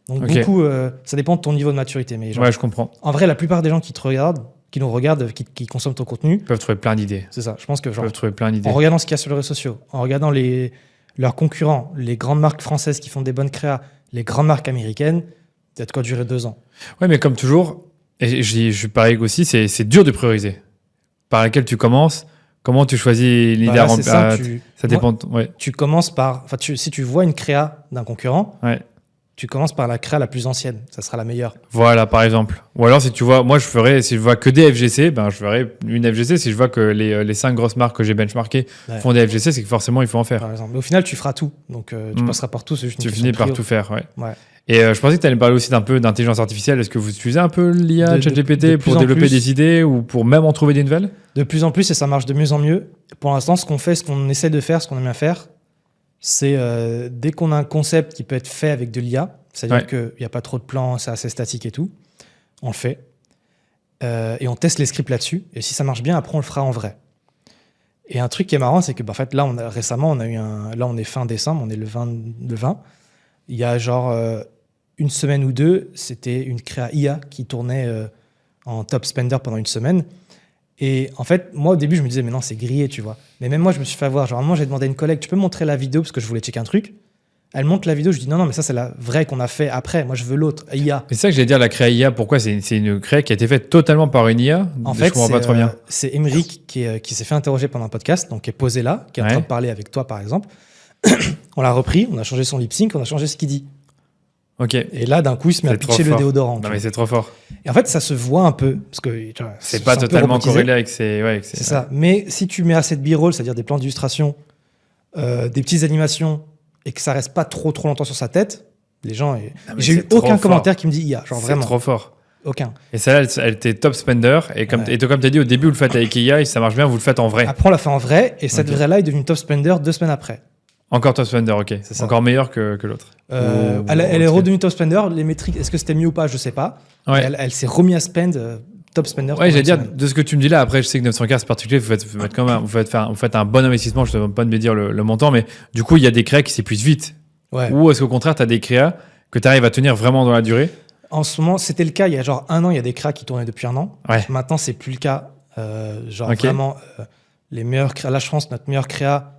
Donc, Ok. beaucoup, ça dépend de ton niveau de maturité. Mais genre, Ouais, je comprends. en vrai, la plupart des gens qui te regardent, qui nous regardent, qui consomment ton contenu. Ils peuvent trouver plein d'idées. C'est ça. Je pense que Ils peuvent trouver plein d'idées. en regardant ce qu'il y a sur les réseaux sociaux, en regardant leurs concurrents, les grandes marques françaises qui font des bonnes créas, les grandes marques américaines, il y a de quoi durer 2 ans. Ouais, mais comme toujours, et je suis pareil aussi, c'est dur de prioriser. Par laquelle tu commences, comment tu choisis l'idée à remplir. Ça dépend. Ouais. Tu commences par. Si tu vois une créa d'un concurrent, Ouais. tu commences par la créa la plus ancienne. Ça sera la meilleure. Voilà, par exemple. Ou alors, si tu vois, moi, si je vois que des FGC, ben, je ferai une FGC. Si je vois que les 5 grosses marques que j'ai benchmarkées font des FGC, c'est que forcément, il faut en faire. Par exemple. Mais au final, tu feras tout. Donc, tu passeras par tout. C'est juste tu finis par tout faire, ouais. Ouais. Et je pensais que tu allais me parler aussi d'un peu d'intelligence artificielle. Est-ce que vous utilisez un peu l'IA, ChatGPT pour développer des idées ou pour même en trouver des nouvelles? De plus en plus, et ça marche de mieux en mieux. Pour l'instant, ce qu'on essaie de faire, ce qu'on aime bien faire, c'est dès qu'on a un concept qui peut être fait avec de l'IA, c'est-à-dire qu'il n'y a pas trop de plans, c'est assez statique et tout, on le fait. Et on teste les scripts là-dessus. Et si ça marche bien, après, on le fera en vrai. Et un truc qui est marrant, c'est que en fait, là, récemment, on a eu là, on est fin décembre, on est le 20. Il y a genre une semaine ou deux, c'était une créa IA qui tournait en top spender pendant une semaine. Et en fait, moi, au début, je me disais, mais non, c'est grillé, tu vois. Mais même moi, je me suis fait avoir. Genre, à un moment, j'ai demandé à une collègue, tu peux me montrer la vidéo parce que je voulais checker un truc. Elle montre la vidéo, je dis, non, mais ça, c'est la vraie qu'on a fait après. Moi, je veux l'autre, IA. C'est ça que j'allais dire, la créa IA. Pourquoi c'est une créa qui a été faite totalement par une IA? En fait, je comprends pas trop bien. C'est Émeric qui s'est fait interroger pendant un podcast, donc qui est posé là, qui est en train de parler avec toi, par exemple. On l'a repris, on a changé son lip sync, on a changé ce qu'il dit. Ok. Et là, d'un coup, il se met à pitcher le déodorant. Non, mais c'est trop fort. Et en fait, ça se voit un peu. Parce que c'est pas totalement corrélé avec ses. Ouais, c'est ça. Mais si tu mets assez de b-roll, c'est-à-dire des plans d'illustration, des petites animations, et que ça reste pas trop longtemps sur sa tête, les gens. J'ai eu aucun commentaire qui me dit IA. Genre vraiment. C'est trop fort. Aucun. Et celle-là, elle était top spender. Et comme tu as dit, au début, vous le faites avec IA, et ça marche bien, vous le faites en vrai. Après, on l'a fait en vrai. Et cette vraie-là est devenue top spender 2 semaines après. Encore top spender, ok. C'est ça. Encore meilleur que l'autre. Elle est redevenue top spender. Les métriques, est-ce que c'était mieux ou pas? Je sais pas. Ouais. Elle s'est remise à spend top spender. Ouais, j'allais dire, de ce que tu me dis là, après, je sais que 900K, c'est particulier, vous faites un bon investissement, je ne te demande pas de me dire le montant, mais du coup, il y a des créas qui s'épuisent vite. Ouais. Ou est-ce qu'au contraire, tu as des créas que tu arrives à tenir vraiment dans la durée? En ce moment, c'était le cas. Il y a genre 1 an, il y a des créas qui tournaient depuis 1 an. Ouais. Maintenant, c'est plus le cas. Vraiment, les meilleurs créas. Là, je pense notre meilleure créa,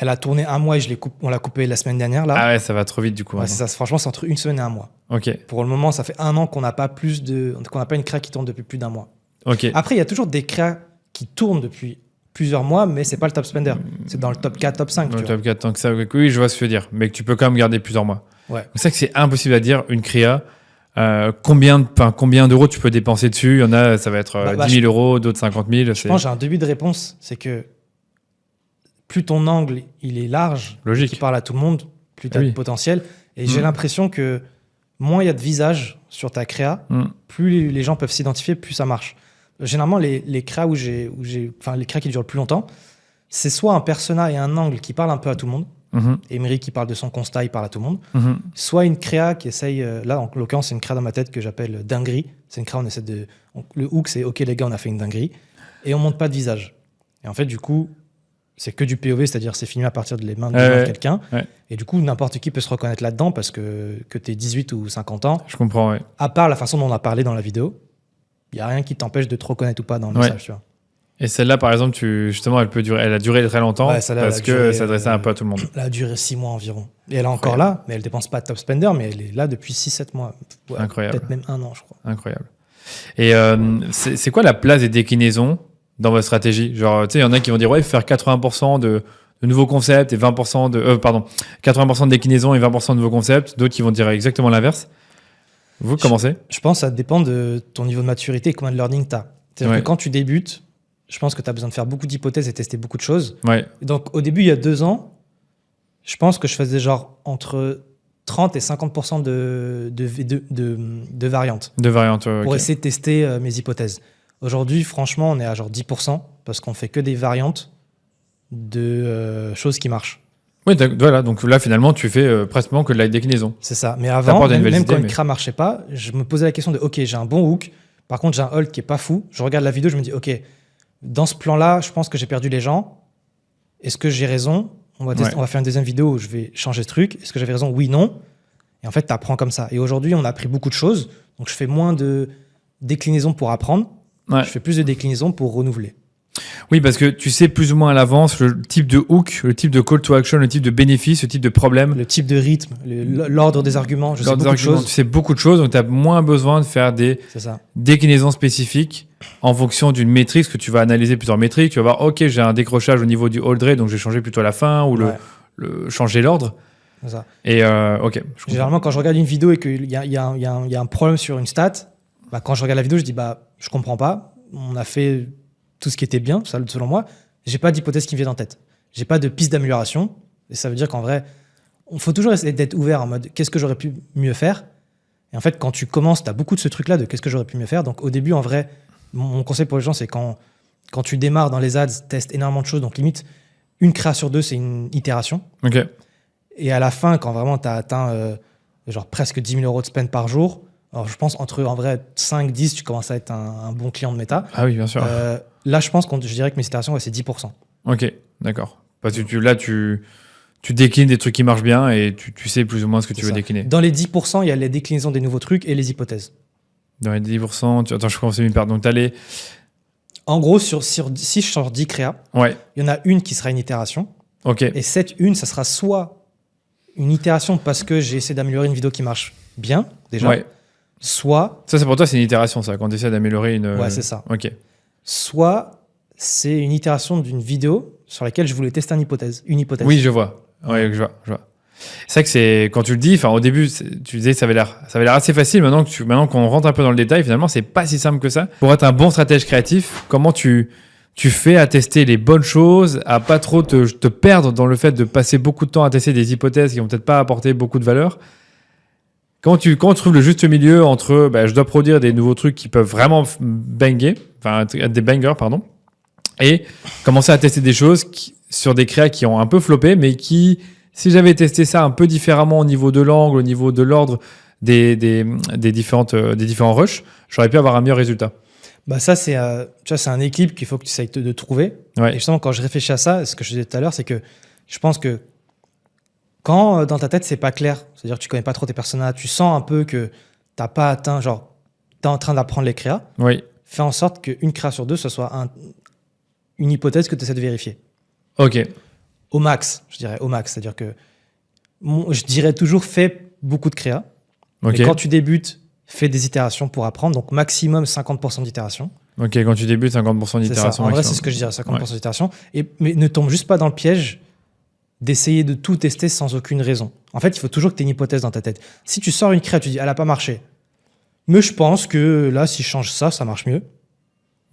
elle a tourné 1 mois et on l'a coupé la semaine dernière. Là. Ah ouais, ça va trop vite du coup. Ouais, c'est ça. Franchement, c'est entre 1 semaine et 1 mois. Ok. Pour le moment, ça fait 1 an qu'on n'a pas une créa qui tourne depuis plus d'1 mois. Ok. Après, il y a toujours des créas qui tournent depuis plusieurs mois, mais c'est pas le top spender. C'est dans le top 4, top 5. Dans le top 4, tant que ça. Oui, je vois ce que tu veux dire. Mais que tu peux quand même garder plusieurs mois. Ouais. C'est ça que c'est impossible à dire, une créa. Combien d'euros tu peux dépenser dessus? Il y en a, ça va être 10 000 euros, d'autres 50 000. Je pense que j'ai un début de réponse. C'est que plus ton angle il est large, logique, qui parle à tout le monde, plus tu as de potentiel. Et j'ai l'impression que moins il y a de visages sur ta créa, plus les gens peuvent s'identifier, plus ça marche. Généralement, les créas les créas qui durent le plus longtemps, c'est soit un persona et un angle qui parle un peu à tout le monde. Émeric qui parle de son constat, il parle à tout le monde. Soit une créa qui essaye, là en l'occurrence c'est une créa dans ma tête que j'appelle dinguerie. C'est une créa, le hook c'est ok les gars on a fait une dinguerie et on monte pas de visage. Et en fait du coup c'est que du POV, c'est-à-dire c'est filmé à partir de les mains de quelqu'un. Ouais. Et du coup n'importe qui peut se reconnaître là-dedans parce que t'es 18 ou 50 ans. Je comprends, ouais. À part la façon dont on a parlé dans la vidéo, il n'y a rien qui t'empêche de te reconnaître ou pas dans le message, tu vois. Et celle-là, par exemple, justement, elle a duré très longtemps parce que ça s'adressait un peu à tout le monde. Elle a duré 6 mois environ. Et elle est encore là, mais elle ne dépense pas de top spender, mais elle est là depuis 6-7 mois. Ouais, incroyable. Peut-être même 1 an, je crois. Incroyable. Et c'est quoi la place des déclinaisons dans votre stratégie? Genre, tu sais, il y en a qui vont dire, ouais, faire 80% de nouveaux concepts et 20% 80% de déclinaisons et 20% de nouveaux concepts. D'autres qui vont dire exactement l'inverse. Vous, commencez? Je pense que ça dépend de ton niveau de maturité et combien de learning tu as. C'est-à-dire que quand tu débutes, je pense que tu as besoin de faire beaucoup d'hypothèses et tester beaucoup de choses. Ouais. Donc, au début, il y a 2 ans, je pense que je faisais genre entre 30 et 50% de variantes. De variantes, pour essayer de tester mes hypothèses. Aujourd'hui, franchement, on est à genre 10% parce qu'on fait que des variantes de choses qui marchent. Oui, voilà. Donc là, finalement, tu fais presque que de la déclinaison. C'est ça. Mais avant, même quand une créa ne marchait pas, je me posais la question de OK, j'ai un bon hook. Par contre, j'ai un hold qui est pas fou. Je regarde la vidéo, je me dis OK, dans ce plan-là, je pense que j'ai perdu les gens. Est-ce que j'ai raison? On va faire une deuxième vidéo où je vais changer ce truc. Est-ce que j'avais raison? Oui, non. Et en fait, tu apprends comme ça. Et aujourd'hui, on a appris beaucoup de choses. Donc, je fais moins de déclinaisons pour apprendre. Ouais. Je fais plus de déclinaisons pour renouveler. Oui, parce que tu sais plus ou moins à l'avance le type de hook, le type de call to action, le type de bénéfice, le type de problème. Le type de rythme, l'ordre des arguments, je sais beaucoup de choses. Tu sais beaucoup de choses, donc tu as moins besoin de faire des C'est ça. déclinaisons spécifiques en fonction d'une métrique, que tu vas analyser plusieurs métriques. Tu vas voir, ok, j'ai un décrochage au niveau du hold rate, donc je vais changer plutôt à la fin ou changer l'ordre. C'est ça. Et ok. Je comprends. Généralement, quand je regarde une vidéo et qu'il y a un problème sur une stat, bah, quand je regarde la vidéo, je dis je comprends pas. On a fait tout ce qui était bien, ça, selon moi. J'ai pas d'hypothèse qui me vient en tête. J'ai pas de piste d'amélioration. Et ça veut dire qu'en vrai, il faut toujours essayer d'être ouvert en mode qu'est-ce que j'aurais pu mieux faire. Et en fait, quand tu commences, tu as beaucoup de ce truc-là de qu'est-ce que j'aurais pu mieux faire. Donc au début, en vrai, mon conseil pour les gens, c'est quand tu démarres dans les ads, teste énormément de choses. Donc limite, une créa sur deux, c'est une itération. Ok. Et à la fin, quand vraiment tu as atteint genre presque 10 000 euros de spend par jour, alors je pense entre en vrai 5-10, tu commences à être un bon client de méta. Ah oui, bien sûr. Là, je pense je dirais que mes itérations, c'est 10%. Ok, d'accord. Parce que tu déclines des trucs qui marchent bien et tu sais plus ou moins ce que tu veux décliner. Dans les 10%, il y a les déclinaisons des nouveaux trucs et les hypothèses. Dans les 10%, attends, je commence à m'y perdre. Donc, tu as les. En gros, si je sors 10 créas, il y en a une qui sera une itération. Ok. Et cette une, ça sera soit une itération parce que j'ai essayé d'améliorer une vidéo qui marche bien, déjà. Ouais. Soit. Ça, c'est pour toi, c'est une itération, ça, quand tu essaies d'améliorer une. Ouais, c'est ça. Ok. Soit c'est une itération d'une vidéo sur laquelle je voulais tester une hypothèse. Oui, je vois. Ouais, je vois. C'est vrai que c'est quand tu le dis, enfin au début tu disais que ça avait l'air assez facile. Maintenant qu'on rentre un peu dans le détail, finalement c'est pas si simple que ça. Pour être un bon stratège créatif, comment tu fais à tester les bonnes choses, à pas trop te perdre dans le fait de passer beaucoup de temps à tester des hypothèses qui vont peut-être pas apporter beaucoup de valeur. Comment tu trouves le juste milieu entre je dois produire des nouveaux trucs qui peuvent vraiment banger, enfin des bangers pardon, et commencer à tester des choses sur des créas qui ont un peu floppé, mais qui, si j'avais testé ça un peu différemment au niveau de l'angle, au niveau de l'ordre des différents rushs, j'aurais pu avoir un meilleur résultat. Bah ça, c'est un équilibre qu'il faut que tu essayes de trouver. Ouais. Et justement, quand je réfléchis à ça, ce que je disais tout à l'heure, c'est que je pense que quand dans ta tête, c'est pas clair, c'est-à-dire que tu connais pas trop tes personnages, tu sens un peu que t'as pas atteint, genre, t'es en train d'apprendre les créas, fais en sorte qu'une créa sur deux, ce soit une hypothèse que tu essaies de vérifier. Ok. Au max, je dirais, au max. C'est-à-dire que je dirais toujours fais beaucoup de créa. Okay. Mais quand tu débutes, fais des itérations pour apprendre. Donc maximum 50% d'itération. Ok, quand tu débutes, 50% d'itération. En vrai, c'est ce que je dirais, 50% d'itération. Mais ne tombe juste pas dans le piège d'essayer de tout tester sans aucune raison. En fait, il faut toujours que tu aies une hypothèse dans ta tête. Si tu sors une créa, tu dis, elle n'a pas marché. Mais je pense que là, si je change ça, ça marche mieux.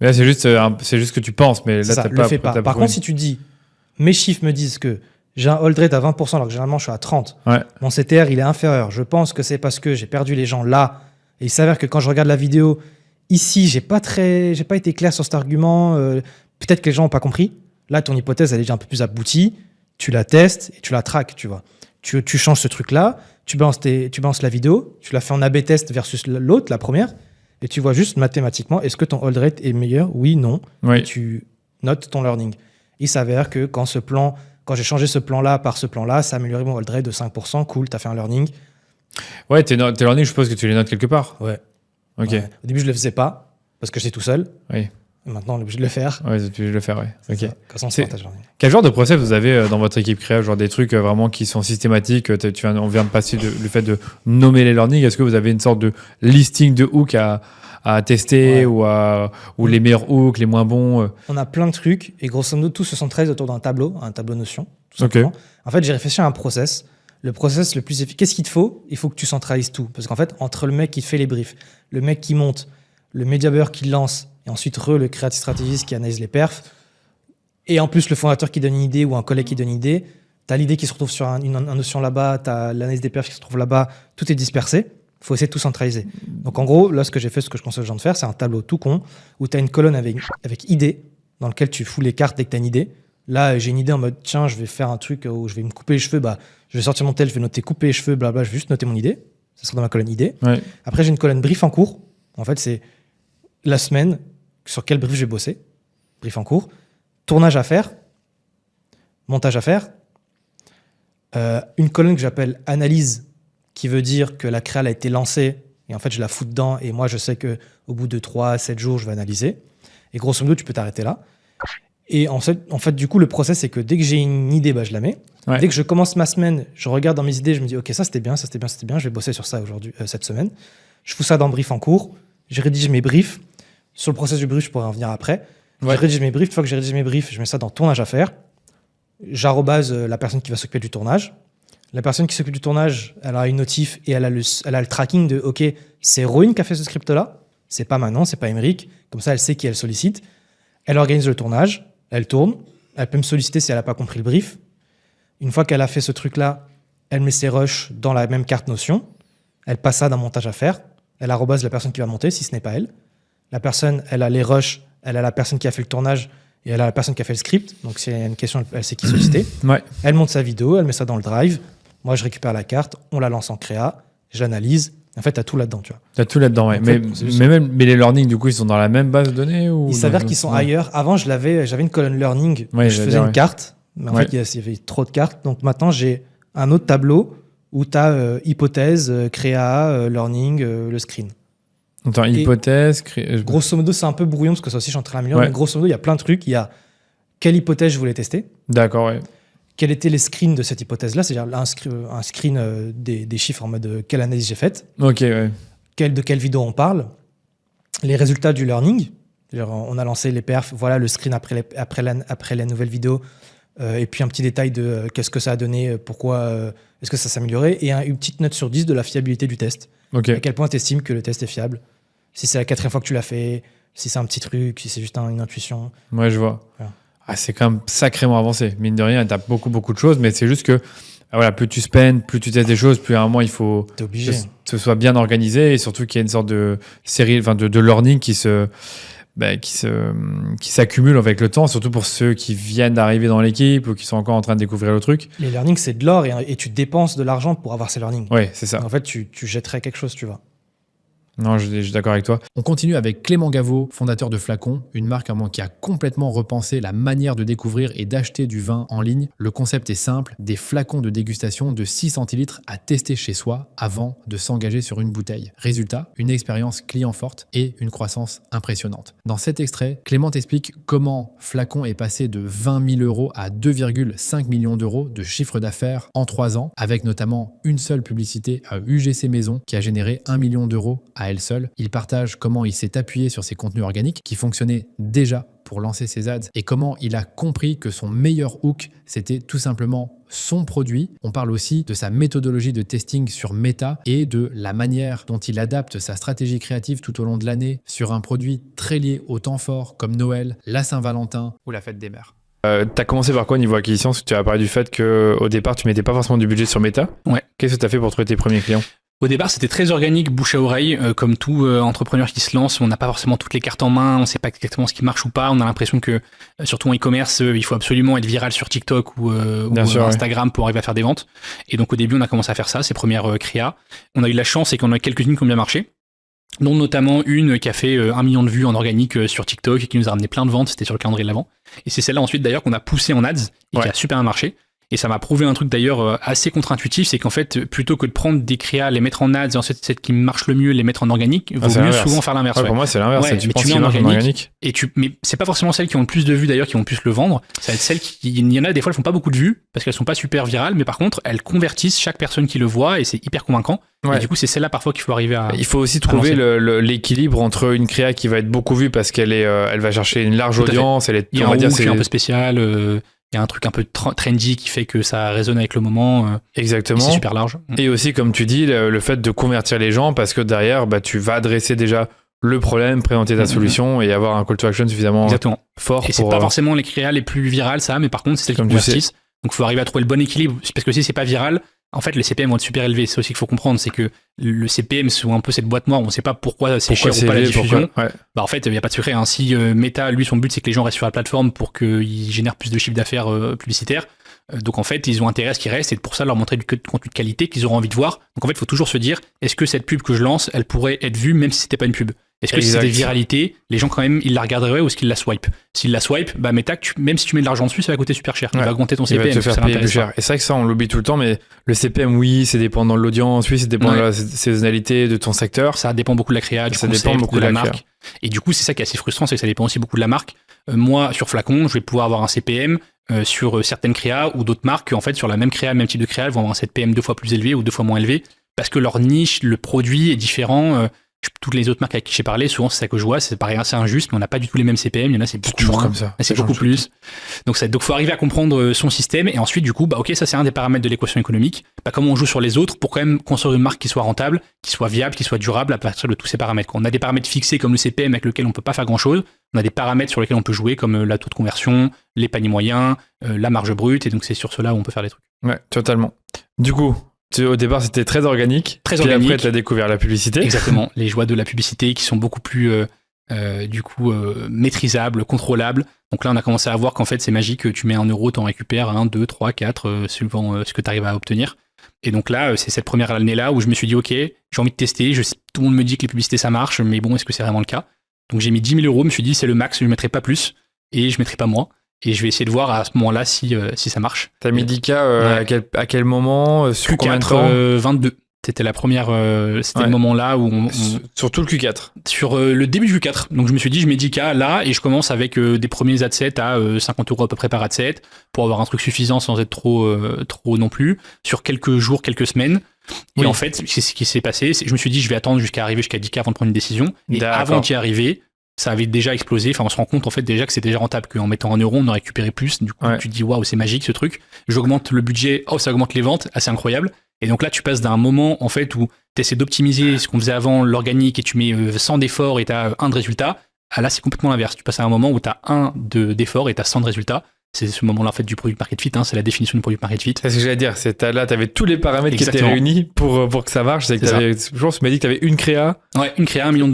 Mais là, c'est juste que tu penses, mais là, t'as pas. Le fais pas. Par contre, si tu dis, mes chiffres me disent que j'ai un hold rate à 20%, alors que généralement, je suis à 30%. Ouais. Mon CTR, il est inférieur. Je pense que c'est parce que j'ai perdu les gens là. Et il s'avère que quand je regarde la vidéo, ici, j'ai pas été clair sur cet argument. Peut-être que les gens n'ont pas compris. Là, ton hypothèse, elle est déjà un peu plus aboutie. Tu la testes et tu la traques, tu vois. Tu changes ce truc-là, tu balances la vidéo, tu la fais en A/B test versus l'autre, la première, et tu vois juste mathématiquement, est-ce que ton hold rate est meilleur? Oui, non. Oui. Et tu notes ton learning. Il s'avère que quand j'ai changé ce plan-là par ce plan-là, ça a amélioré mon hold rate de 5%. Cool, tu as fait un learning. Ouais, tes learning, je suppose que tu les notes quelque part. Ouais. Ok. Ouais. Au début, je le faisais pas parce que j'étais tout seul. Oui. Et maintenant, on est obligé de le faire. Ouais, tu es obligé de le faire, ouais. Ok. Comme ça, on se partage le learning. Quel genre de process vous avez dans votre équipe créa? Genre des trucs vraiment qui sont systématiques. On vient de passer le fait de nommer les learnings. Est-ce que vous avez une sorte de listing de hooks à tester ou les meilleurs hooks, les moins bons On a plein de trucs et grosso modo, tout se centralise autour d'un tableau Notion. Tout simplement. Okay. En fait, j'ai réfléchi à un process. Le process le plus efficace, qu'est-ce qu'il te faut? Il faut que tu centralises tout. Parce qu'en fait, entre le mec qui te fait les briefs, le mec qui monte, le media buyer qui lance, et ensuite le creative strategist qui analyse les perfs, et en plus le fondateur qui donne une idée ou un collègue qui donne une idée, tu as l'idée qui se retrouve sur une notion là-bas, tu as l'analyse des perfs qui se retrouve là-bas, tout est dispersé. Il faut essayer de tout centraliser. Donc en gros, là, ce que j'ai fait, ce que je conseille aux gens de faire, c'est un tableau tout con où tu as une colonne avec idées dans lequel tu fous les cartes dès que tu as une idée. Là, j'ai une idée en mode, tiens, je vais faire un truc où je vais me couper les cheveux, je vais sortir mon tel, je vais noter couper les cheveux, blabla, je vais juste noter mon idée. Ça sera dans ma colonne idée. Ouais. Après, j'ai une colonne brief en cours. En fait, c'est la semaine sur quel brief j'ai bossé. Brief en cours. Tournage à faire. Montage à faire. Une colonne que j'appelle analyse, qui veut dire que la créa a été lancée Et en fait, je la fous dedans. Et moi, je sais qu'au bout de 3 à 7 jours, je vais analyser. Et grosso modo, tu peux t'arrêter là. Et en fait, du coup, le process, c'est que dès que j'ai une idée, je la mets. Ouais. Dès que je commence ma semaine, je regarde dans mes idées, je me dis, OK, ça c'était bien, je vais bosser sur ça aujourd'hui, cette semaine. Je fous ça dans brief en cours. Je rédige mes briefs. Sur le process du brief, je pourrais en venir après. Je rédige mes briefs. Une fois que j'ai rédigé mes briefs, je mets ça dans tournage à faire. J'arrobase la personne qui va s'occuper du tournage. La personne qui s'occupe du tournage, elle a une notif et elle a le tracking de OK, c'est Rohin qui a fait ce script-là. C'est pas Manon, c'est pas Émeric. Comme ça, elle sait qui elle sollicite. Elle organise le tournage. Elle tourne. Elle peut me solliciter si elle n'a pas compris le brief. Une fois qu'elle a fait ce truc-là, elle met ses rushs dans la même carte Notion. Elle passe ça d'un montage à faire. Elle arrobase la personne qui va monter, si ce n'est pas elle. La personne, elle a les rushs, elle a la personne qui a fait le tournage et elle a la personne qui a fait le script. Donc, c'est une question, elle sait qui solliciter. Ouais. Elle monte sa vidéo, elle met ça dans le drive. Moi, je récupère la carte, on la lance en créa, je l'analyse. En fait, tu as tout là-dedans, tu vois. Tu as tout là-dedans, ouais. En fait, Mais les learning, du coup, ils sont dans la même base de données ou Il s'avère qu'ils sont ailleurs. Avant, j'avais une colonne learning. Ouais, je faisais une carte. Mais en fait, il y avait trop de cartes. Donc maintenant, j'ai un autre tableau où tu as hypothèse, créa, learning, le screen. Attends, hypothèse, grosso modo, c'est un peu brouillon parce que ça aussi, je suis en train d'améliorer. Mais grosso modo, il y a plein de trucs. Il y a quelle hypothèse je voulais tester. D'accord, ouais. Quels étaient les screens de cette hypothèse-là, c'est-à-dire un screen des chiffres en mode quelle analyse j'ai faite. Ok, ouais. De quelle vidéo on parle. Les résultats du learning. On a lancé les perfs, voilà le screen après la nouvelle vidéo. Et puis un petit détail de qu'est-ce que ça a donné, pourquoi est-ce que ça s'est amélioré, et une petite note sur 10 de la fiabilité du test. Okay. À quel point tu estimes que le test est fiable. Si c'est la 4e fois que tu l'as fait, si c'est un petit truc, si c'est juste une intuition. Ouais, je vois. Voilà. Ah, c'est quand même sacrément avancé. Mine de rien, tu as beaucoup de choses, mais c'est juste que voilà, plus tu spends, plus tu testes des choses, plus à un moment il faut T'es obligé. que ce soit bien organisé et surtout qu'il y ait une sorte de série, de learning qui s'accumule avec le temps, surtout pour ceux qui viennent d'arriver dans l'équipe ou qui sont encore en train de découvrir le truc. Les learnings, c'est de l'or et tu dépenses de l'argent pour avoir ces learnings. Ouais, c'est ça. En fait, tu jetterais quelque chose, tu vois. Non, je suis d'accord avec toi. On continue avec Clément Gaveau, fondateur de Flacon, une marque qui a complètement repensé la manière de découvrir et d'acheter du vin en ligne. Le concept est simple, des flacons de dégustation de 6 centilitres à tester chez soi avant de s'engager sur une bouteille. Résultat, une expérience client forte et une croissance impressionnante. Dans cet extrait, Clément explique comment Flacon est passé de 20 000 € à 2,5 millions d'euros de chiffre d'affaires en 3 ans, avec notamment une seule publicité à UGC Maison qui a généré 1 million d'euros à elle seule. Il partage comment il s'est appuyé sur ses contenus organiques qui fonctionnaient déjà pour lancer ses ads et comment il a compris que son meilleur hook, c'était tout simplement son produit. On parle aussi de sa méthodologie de testing sur Meta et de la manière dont il adapte sa stratégie créative tout au long de l'année sur un produit très lié au temps fort comme Noël, la Saint-Valentin ou la fête des mères. T'as commencé par quoi niveau acquisition? Parce que tu as parlé du fait qu'au départ, tu mettais pas forcément du budget sur Meta. Ouais. Qu'est-ce que tu as fait pour trouver tes premiers clients? Au départ, c'était très organique, bouche à oreille, comme tout entrepreneur qui se lance. On n'a pas forcément toutes les cartes en main, on ne sait pas exactement ce qui marche ou pas. On a l'impression que, surtout en e-commerce, il faut absolument être viral sur TikTok ou Instagram pour arriver à faire des ventes. Et donc au début, on a commencé à faire ça, ces premières créas. On a eu de la chance et qu'on a quelques-unes qui ont bien marché, dont notamment une qui a fait 1 million de vues en organique sur TikTok et qui nous a ramené plein de ventes. C'était sur le calendrier de l'avant. Et c'est celle-là ensuite d'ailleurs qu'on a poussé en ads et qui a super bien marché. Et ça m'a prouvé un truc d'ailleurs assez contre-intuitif, c'est qu'en fait, plutôt que de prendre des créas, les mettre en ads, et ensuite celle qui marche le mieux, les mettre en organique, vaut mieux souvent faire l'inverse. Pour moi, c'est l'inverse. Ouais, tu mais penses tu mets en organique. Mais c'est pas forcément celles qui ont le plus de vues d'ailleurs, qui vont le plus le vendre. Ça va être celles il y en a des fois, elles font pas beaucoup de vues parce qu'elles sont pas super virales, mais par contre, elles convertissent chaque personne qui le voit et c'est hyper convaincant. Ouais. Et du coup, c'est celle-là parfois qu'il faut arriver à. Il faut aussi trouver l'équilibre entre une créa qui va être beaucoup vue parce qu'elle elle va chercher une large audience. Il y a un peu spécial. Il y a un truc un peu trendy qui fait que ça résonne avec le moment. Exactement. C'est super large. Et aussi, comme tu dis, le fait de convertir les gens parce que derrière, tu vas adresser déjà le problème, présenter ta solution et avoir un call to action suffisamment fort. Et c'est pas forcément les créas les plus virales, ça, mais par contre, c'est celles qui convertissent. Donc, il faut arriver à trouver le bon équilibre. Parce que si c'est pas viral, en fait, les CPM vont être super élevés. C'est aussi qu'il faut comprendre, c'est que le CPM, c'est un peu cette boîte noire où on sait pas pourquoi c'est cher ou pas la diffusion. En fait, il n'y a pas de secret. Si Meta, lui, son but, c'est que les gens restent sur la plateforme pour qu'ils génèrent plus de chiffre d'affaires publicitaire. Donc, en fait, ils ont intérêt à ce qu'ils restent et pour ça, leur montrer du contenu de qualité qu'ils auront envie de voir. Donc, en fait, il faut toujours se dire, est-ce que cette pub que je lance, elle pourrait être vue même si c'était pas une pub? Est-ce que si c'est des viralités, les gens quand même, ils la regarderaient ou est-ce qu'ils la swipe? S'ils la swipe, bah mais même si tu mets de l'argent dessus, ça va coûter super cher. Il va augmenter ton CPM. Il va te faire payer plus cher. Et c'est vrai que ça, on l'oublie tout le temps, mais le CPM, oui, c'est dépendant de l'audience, oui, c'est dépendant de la saisonnalité de ton secteur. Ça dépend beaucoup de la créa, du concept, dépend beaucoup de la marque. Et du coup, c'est ça qui est assez frustrant, c'est que ça dépend aussi beaucoup de la marque. Moi, sur Flacon, je vais pouvoir avoir un CPM sur certaines créas ou d'autres marques, en fait, sur la même créa, même type de créa, elles vont avoir un CPM 2 fois plus élevé ou 2 fois moins élevé parce que leur niche, le produit est différent. Toutes les autres marques avec qui j'ai parlé, souvent c'est ça que je vois, c'est pareil assez injuste, mais on n'a pas du tout les mêmes CPM, il y en a c'est beaucoup toujours moins, comme ça, c'est beaucoup plus. Donc faut arriver à comprendre son système et ensuite du coup ok, ça c'est un des paramètres de l'équation économique. Comment on joue sur les autres pour quand même construire une marque qui soit rentable, qui soit viable, qui soit durable à partir de tous ces paramètres. On a des paramètres fixés comme le CPM avec lequel on peut pas faire grand chose. On a des paramètres sur lesquels on peut jouer comme la taux de conversion, les paniers moyens, la marge brute et donc c'est sur cela où on peut faire des trucs. Ouais, totalement. Du coup, au départ, c'était très organique. Puis après, tu as découvert la publicité. Exactement. Les joies de la publicité qui sont beaucoup plus, maîtrisables, contrôlables. Donc là, on a commencé à voir qu'en fait, c'est magique. Tu mets 1 euro, tu en récupères 1, 2, 3, 4, suivant ce que tu arrives à obtenir. Et donc là, c'est cette première année-là où je me suis dit, OK, j'ai envie de tester. Tout le monde me dit que les publicités, ça marche. Mais bon, est-ce que c'est vraiment le cas? Donc j'ai mis 10 000 euros. Je me suis dit, c'est le max. Je ne mettrai pas plus. Et je ne mettrai pas moins. Et je vais essayer de voir à ce moment-là si ça marche. T'as mis 10K à quel moment? Sur combien de temps? 22. C'était la première. C'était le moment là où sur tout le Q4. Sur le début du Q4. Donc je me suis dit, je mets 10K là et je commence avec des premiers adsets à 50 euros à peu près par adset pour avoir un truc suffisant sans être trop non plus. Sur quelques jours, quelques semaines. Et en fait, c'est ce qui s'est passé. Je me suis dit, je vais attendre jusqu'à arriver jusqu'à 10K avant de prendre une décision. Et avant d'y arriver, ça avait déjà explosé. Enfin, on se rend compte en fait déjà que c'était déjà rentable, qu'en mettant 1 euro, on en récupérait plus. Du coup, tu te dis waouh, c'est magique ce truc. J'augmente le budget, ça augmente les ventes, c'est incroyable. Et donc là, tu passes d'un moment en fait où tu essaies d'optimiser ce qu'on faisait avant, l'organique, et tu mets 100 d'efforts et tu as 1 de résultat. Là, c'est complètement l'inverse. Tu passes à un moment où tu as 1 d'efforts et tu as 100 de résultats. C'est ce moment-là en fait du product market fit, c'est la définition du product market fit. C'est ce que j'allais dire, là tu avais tous les paramètres qui étaient réunis pour que ça marche. Je pense que tu m'as dit que tu avais une créa. Ouais, une créa, 1 million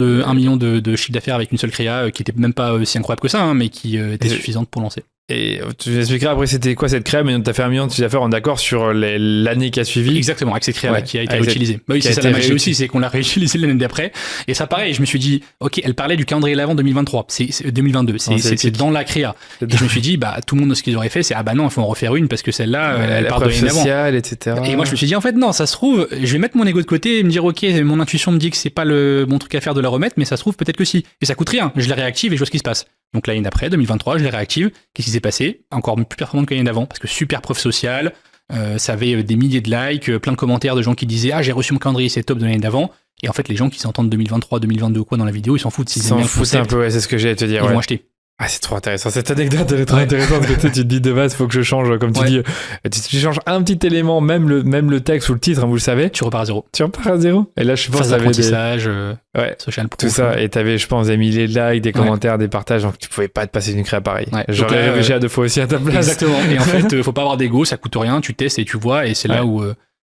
de chiffre d'affaires avec une seule créa qui était même pas si incroyable que ça, mais qui était suffisante pour lancer. Et tu nous expliqueras après c'était quoi cette créa, mais tu as fait 1 million de chiffre d'affaires, on est d'accord sur l'année qui a suivi. Exactement, avec cette créa qui a été réutilisée. Bah oui, c'est ça la magie aussi, c'est qu'on l'a réutilisée l'année d'après. Et ça pareil, je me suis dit, ok, elle parlait du calendrier l'avant 2023, c'est 2022, c'est dans la créa. Et je me suis dit, tout le monde ce qu'ils auraient fait, c'est non, il faut en refaire une parce que celle-là, elle part de l'année d'avant. Etc. Et moi je me suis dit, en fait, non, ça se trouve, je vais mettre mon ego de côté et me dire, ok, mon intuition me dit que c'est pas le bon truc à faire de la remettre, mais ça se trouve peut-être que si. Et ça coûte rien, je la réactive et je vois ce qui se passe. Donc l'année d'après, 2023, je les réactive. Qu'est-ce qui s'est passé? Encore plus performant que l'année d'avant, parce que super preuve sociale, ça avait des milliers de likes, plein de commentaires de gens qui disaient j'ai reçu mon calendrier, c'est top de l'année d'avant. Et en fait, les gens qui s'entendent 2023, 2022 ou quoi dans la vidéo, ils s'en foutent. Ils s'en foutent un peu, c'est ce que j'allais te dire. Ils vont acheter. C'est trop intéressant. Cette anecdote, elle est trop intéressante parce que tu te dis de base, il faut que je change, comme tu dis, tu changes un petit élément, même le texte ou le titre, vous le savez. Tu repars à zéro. Et là, je pense que t'avais apprentissage, social proof, tout ça. Et t'avais, je pense, des milliers de likes, des commentaires, des partages, donc tu pouvais pas te passer d'une créa pareille. J'aurais réfléchi à 2 fois aussi à ta place. Exactement. Et en fait, faut pas avoir d'ego, ça coûte rien, tu testes et tu vois, et c'est là où.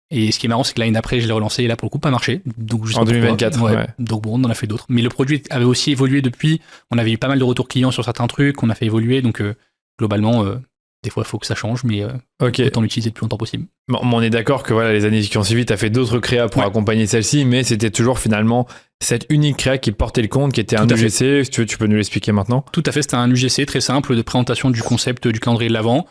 Et ce qui est marrant, c'est que l'année d'après, je l'ai relancé et là, pour le coup, pas marché. Donc, juste en 2024. Donc bon, on en a fait d'autres. Mais le produit avait aussi évolué depuis. On avait eu pas mal de retours clients sur certains trucs, on a fait évoluer. Donc, globalement, des fois, il faut que ça change, mais autant l'utiliser le plus longtemps possible. Bon, on est d'accord que les années qui ont suivi, tu as fait d'autres créas pour accompagner celle-ci, mais c'était toujours finalement cette unique créa qui portait le compte, qui était un UGC. Si tu veux, tu peux nous l'expliquer maintenant. Tout à fait, c'était un UGC très simple de présentation du concept du calendrier de l'Avent,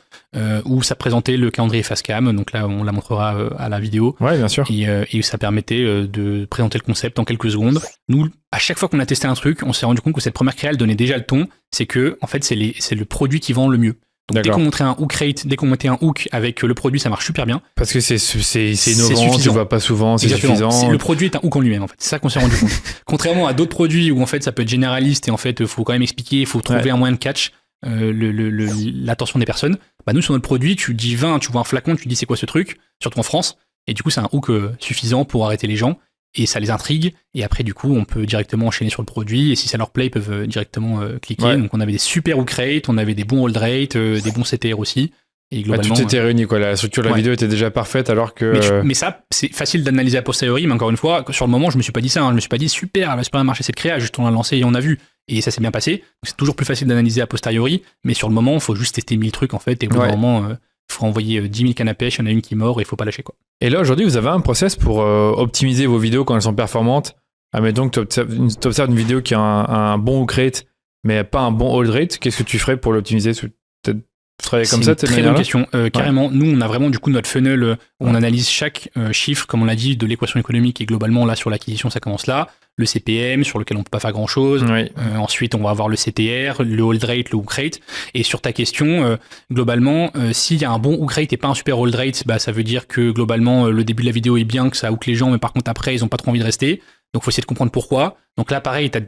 où ça présentait le calendrier Facecam. Donc là, on la montrera à la vidéo. Ouais, bien sûr. Et ça permettait de présenter le concept en quelques secondes. Nous, à chaque fois qu'on a testé un truc, on s'est rendu compte que cette première créa, elle donnait déjà le ton. C'est que, en fait, c'est le produit qui vend le mieux. Donc dès qu'on montrait un hook rate, dès qu'on mettait un hook avec le produit, ça marche super bien. Parce que c'est innovant, tu le vois pas souvent, c'est suffisant. Le produit est un hook en lui-même en fait. C'est ça qu'on s'est rendu compte. Contrairement à d'autres produits où en fait ça peut être généraliste et en fait faut quand même expliquer, il faut trouver un moyen de catch l'attention des personnes. Nous sur notre produit, tu dis 20, tu vois un flacon, tu dis c'est quoi ce truc, surtout en France, et du coup c'est un hook suffisant pour arrêter les gens. Et ça les intrigue, et après du coup on peut directement enchaîner sur le produit, et si ça leur plaît ils peuvent directement cliquer. Donc on avait des super hook rates, on avait des bons hold rates, des bons CTR aussi, et globalement tout était réuni quoi. La structure de la vidéo était déjà parfaite alors que mais ça c'est facile d'analyser a posteriori, mais encore une fois sur le moment je me suis pas dit ça, je me suis pas dit super, elle va super bien marcher cette créa, juste on l'a lancé et on a vu, et ça s'est bien passé. Donc, c'est toujours plus facile d'analyser a posteriori, mais sur le moment il faut juste tester 1000 trucs en fait, et au bout d'un moment il faut envoyer 10 000 cannes à pêche, il y en a une qui mord et il faut pas lâcher quoi. Et là aujourd'hui vous avez un process pour optimiser vos vidéos quand elles sont performantes, Admettons que tu observes une vidéo qui a un bon hook rate, mais pas un bon hold rate. Qu'est-ce que tu ferais pour l'optimiser? Travailler comme ça, c'est une très bonne question. Carrément, nous, on a vraiment du coup notre funnel où on analyse chaque chiffre, comme on l'a dit, de l'équation économique. Et globalement, là, sur l'acquisition, ça commence là. Le CPM, sur lequel on peut pas faire grand-chose. Oui. Ensuite, on va avoir le CTR, le hold rate, le hook rate. Et sur ta question, globalement, s'il y a un bon hook rate et pas un super hold rate, bah, ça veut dire que globalement, le début de la vidéo est bien, que ça hook les gens, mais par contre, après, ils ont pas trop envie de rester. Donc, faut essayer de comprendre pourquoi. Donc là, pareil, là,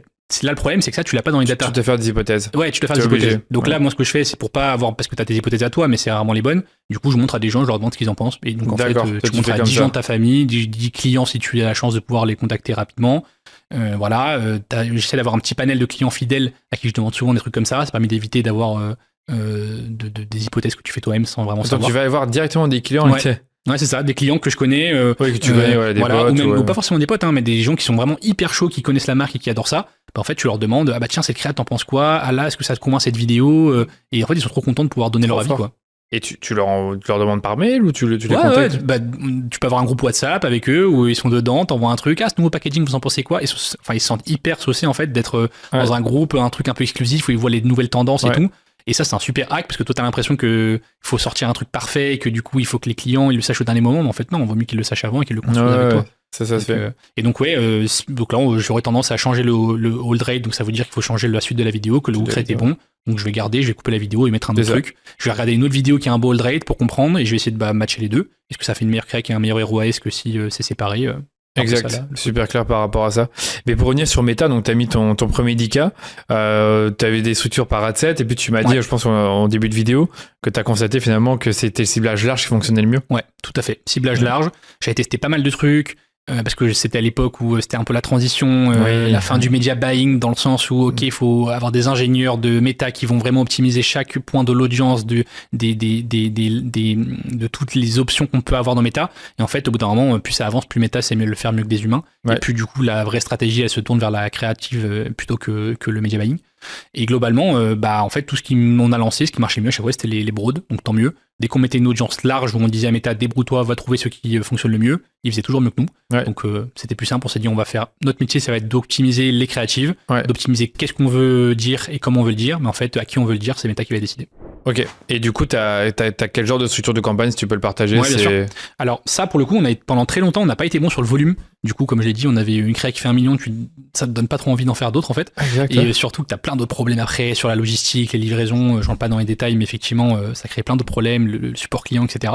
le problème, c'est que ça, tu l'as pas dans les data. Tu te fais des hypothèses. Ouais, tu te fais des hypothèses. Donc là, moi, ce que je fais, c'est pour pas avoir, parce que tu as tes hypothèses à toi, mais c'est rarement les bonnes. Du coup, je montre à des gens, je leur demande ce qu'ils en pensent. Et donc, en fait, tu montres à 10 gens de ta famille, 10 clients si tu as la chance de pouvoir les contacter rapidement. J'essaie d'avoir un petit panel de clients fidèles à qui je demande souvent des trucs comme ça. Ça permet d'éviter d'avoir des hypothèses que tu fais toi-même sans vraiment savoir. Donc, tu vas avoir directement des clients. Ouais, c'est ça, des clients que je connais. Que tu connais, des potes. Ou pas forcément des potes, mais des gens qui sont vraiment hyper chauds, qui connaissent la marque et qui adorent ça. Bah, en fait, tu leur demandes, ah bah tiens, cette créa, t'en penses quoi? Ah là, est-ce que ça te convainc cette vidéo? Et en fait, ils sont trop contents de pouvoir donner leur avis, quoi. Et tu leur demandes par mail ou tu les Ouais, contactes? tu peux avoir un groupe WhatsApp avec eux où ils sont dedans, t'envoies un truc, ce nouveau packaging, vous en pensez quoi? Ils se sentent hyper saucés en fait d'être dans un groupe, un truc un peu exclusif où ils voient les nouvelles tendances et tout. Et ça, c'est un super hack parce que toi, t'as l'impression qu'il faut sortir un truc parfait et que du coup, il faut que les clients ils le sachent au dernier moment. Mais en fait, non, on vaut mieux qu'ils le sachent avant et qu'ils le construisent avec toi. Ça se fait. Et donc, donc là, j'aurais tendance à changer le hold rate. Donc, ça veut dire qu'il faut changer la suite de la vidéo, que le hook rate est bon. Donc, je vais garder, je vais couper la vidéo et mettre un autre truc. Je vais regarder une autre vidéo qui a un beau hold rate pour comprendre et je vais essayer de matcher les deux. Est-ce que ça fait une meilleure créa et un meilleur ROAS que si c'est séparé? Exact, ça, super clair par rapport à ça. Mais pour revenir sur Meta, donc tu as mis ton premier 10K, tu avais des structures par ad set, et puis tu m'as dit, je pense en début de vidéo, que tu as constaté finalement que c'était le ciblage large qui fonctionnait le mieux. Ouais, tout à fait. Ciblage large. J'avais testé pas mal de trucs. Parce que c'était à l'époque où c'était un peu la transition, la fin du media buying, dans le sens où il faut avoir des ingénieurs de méta qui vont vraiment optimiser chaque point de l'audience de toutes les options qu'on peut avoir dans méta. Et en fait, au bout d'un moment, plus ça avance, plus méta, c'est mieux le faire mieux que des humains. Ouais. Et puis du coup, la vraie stratégie, elle se tourne vers la créative plutôt que le media buying. Et globalement, en fait, tout ce qu'on a lancé, ce qui marchait mieux à chaque fois, c'était les broads, donc tant mieux. Dès qu'on mettait une audience large où on disait à Meta, débrouille-toi, va trouver ce qui fonctionne le mieux, il faisait toujours mieux que nous. Ouais. Donc c'était plus simple, on s'est dit, on va faire, notre métier, ça va être d'optimiser les créatives, d'optimiser qu'est-ce qu'on veut dire et comment on veut le dire, mais en fait, à qui on veut le dire, c'est Meta qui va décider. Ok, et du coup, t'as quel genre de structure de campagne, si tu peux le partager? Ouais, bien sûr. Alors ça, pour le coup, pendant très longtemps, on n'a pas été bon sur le volume. Du coup, comme je l'ai dit, on avait une créa qui fait 1 million, ça te donne pas trop envie d'en faire d'autres en fait. Exact, et surtout que t'as plein d'autres problèmes après sur la logistique, les livraisons, je rentre pas dans les détails, mais effectivement, ça crée plein de problèmes, le support client, etc.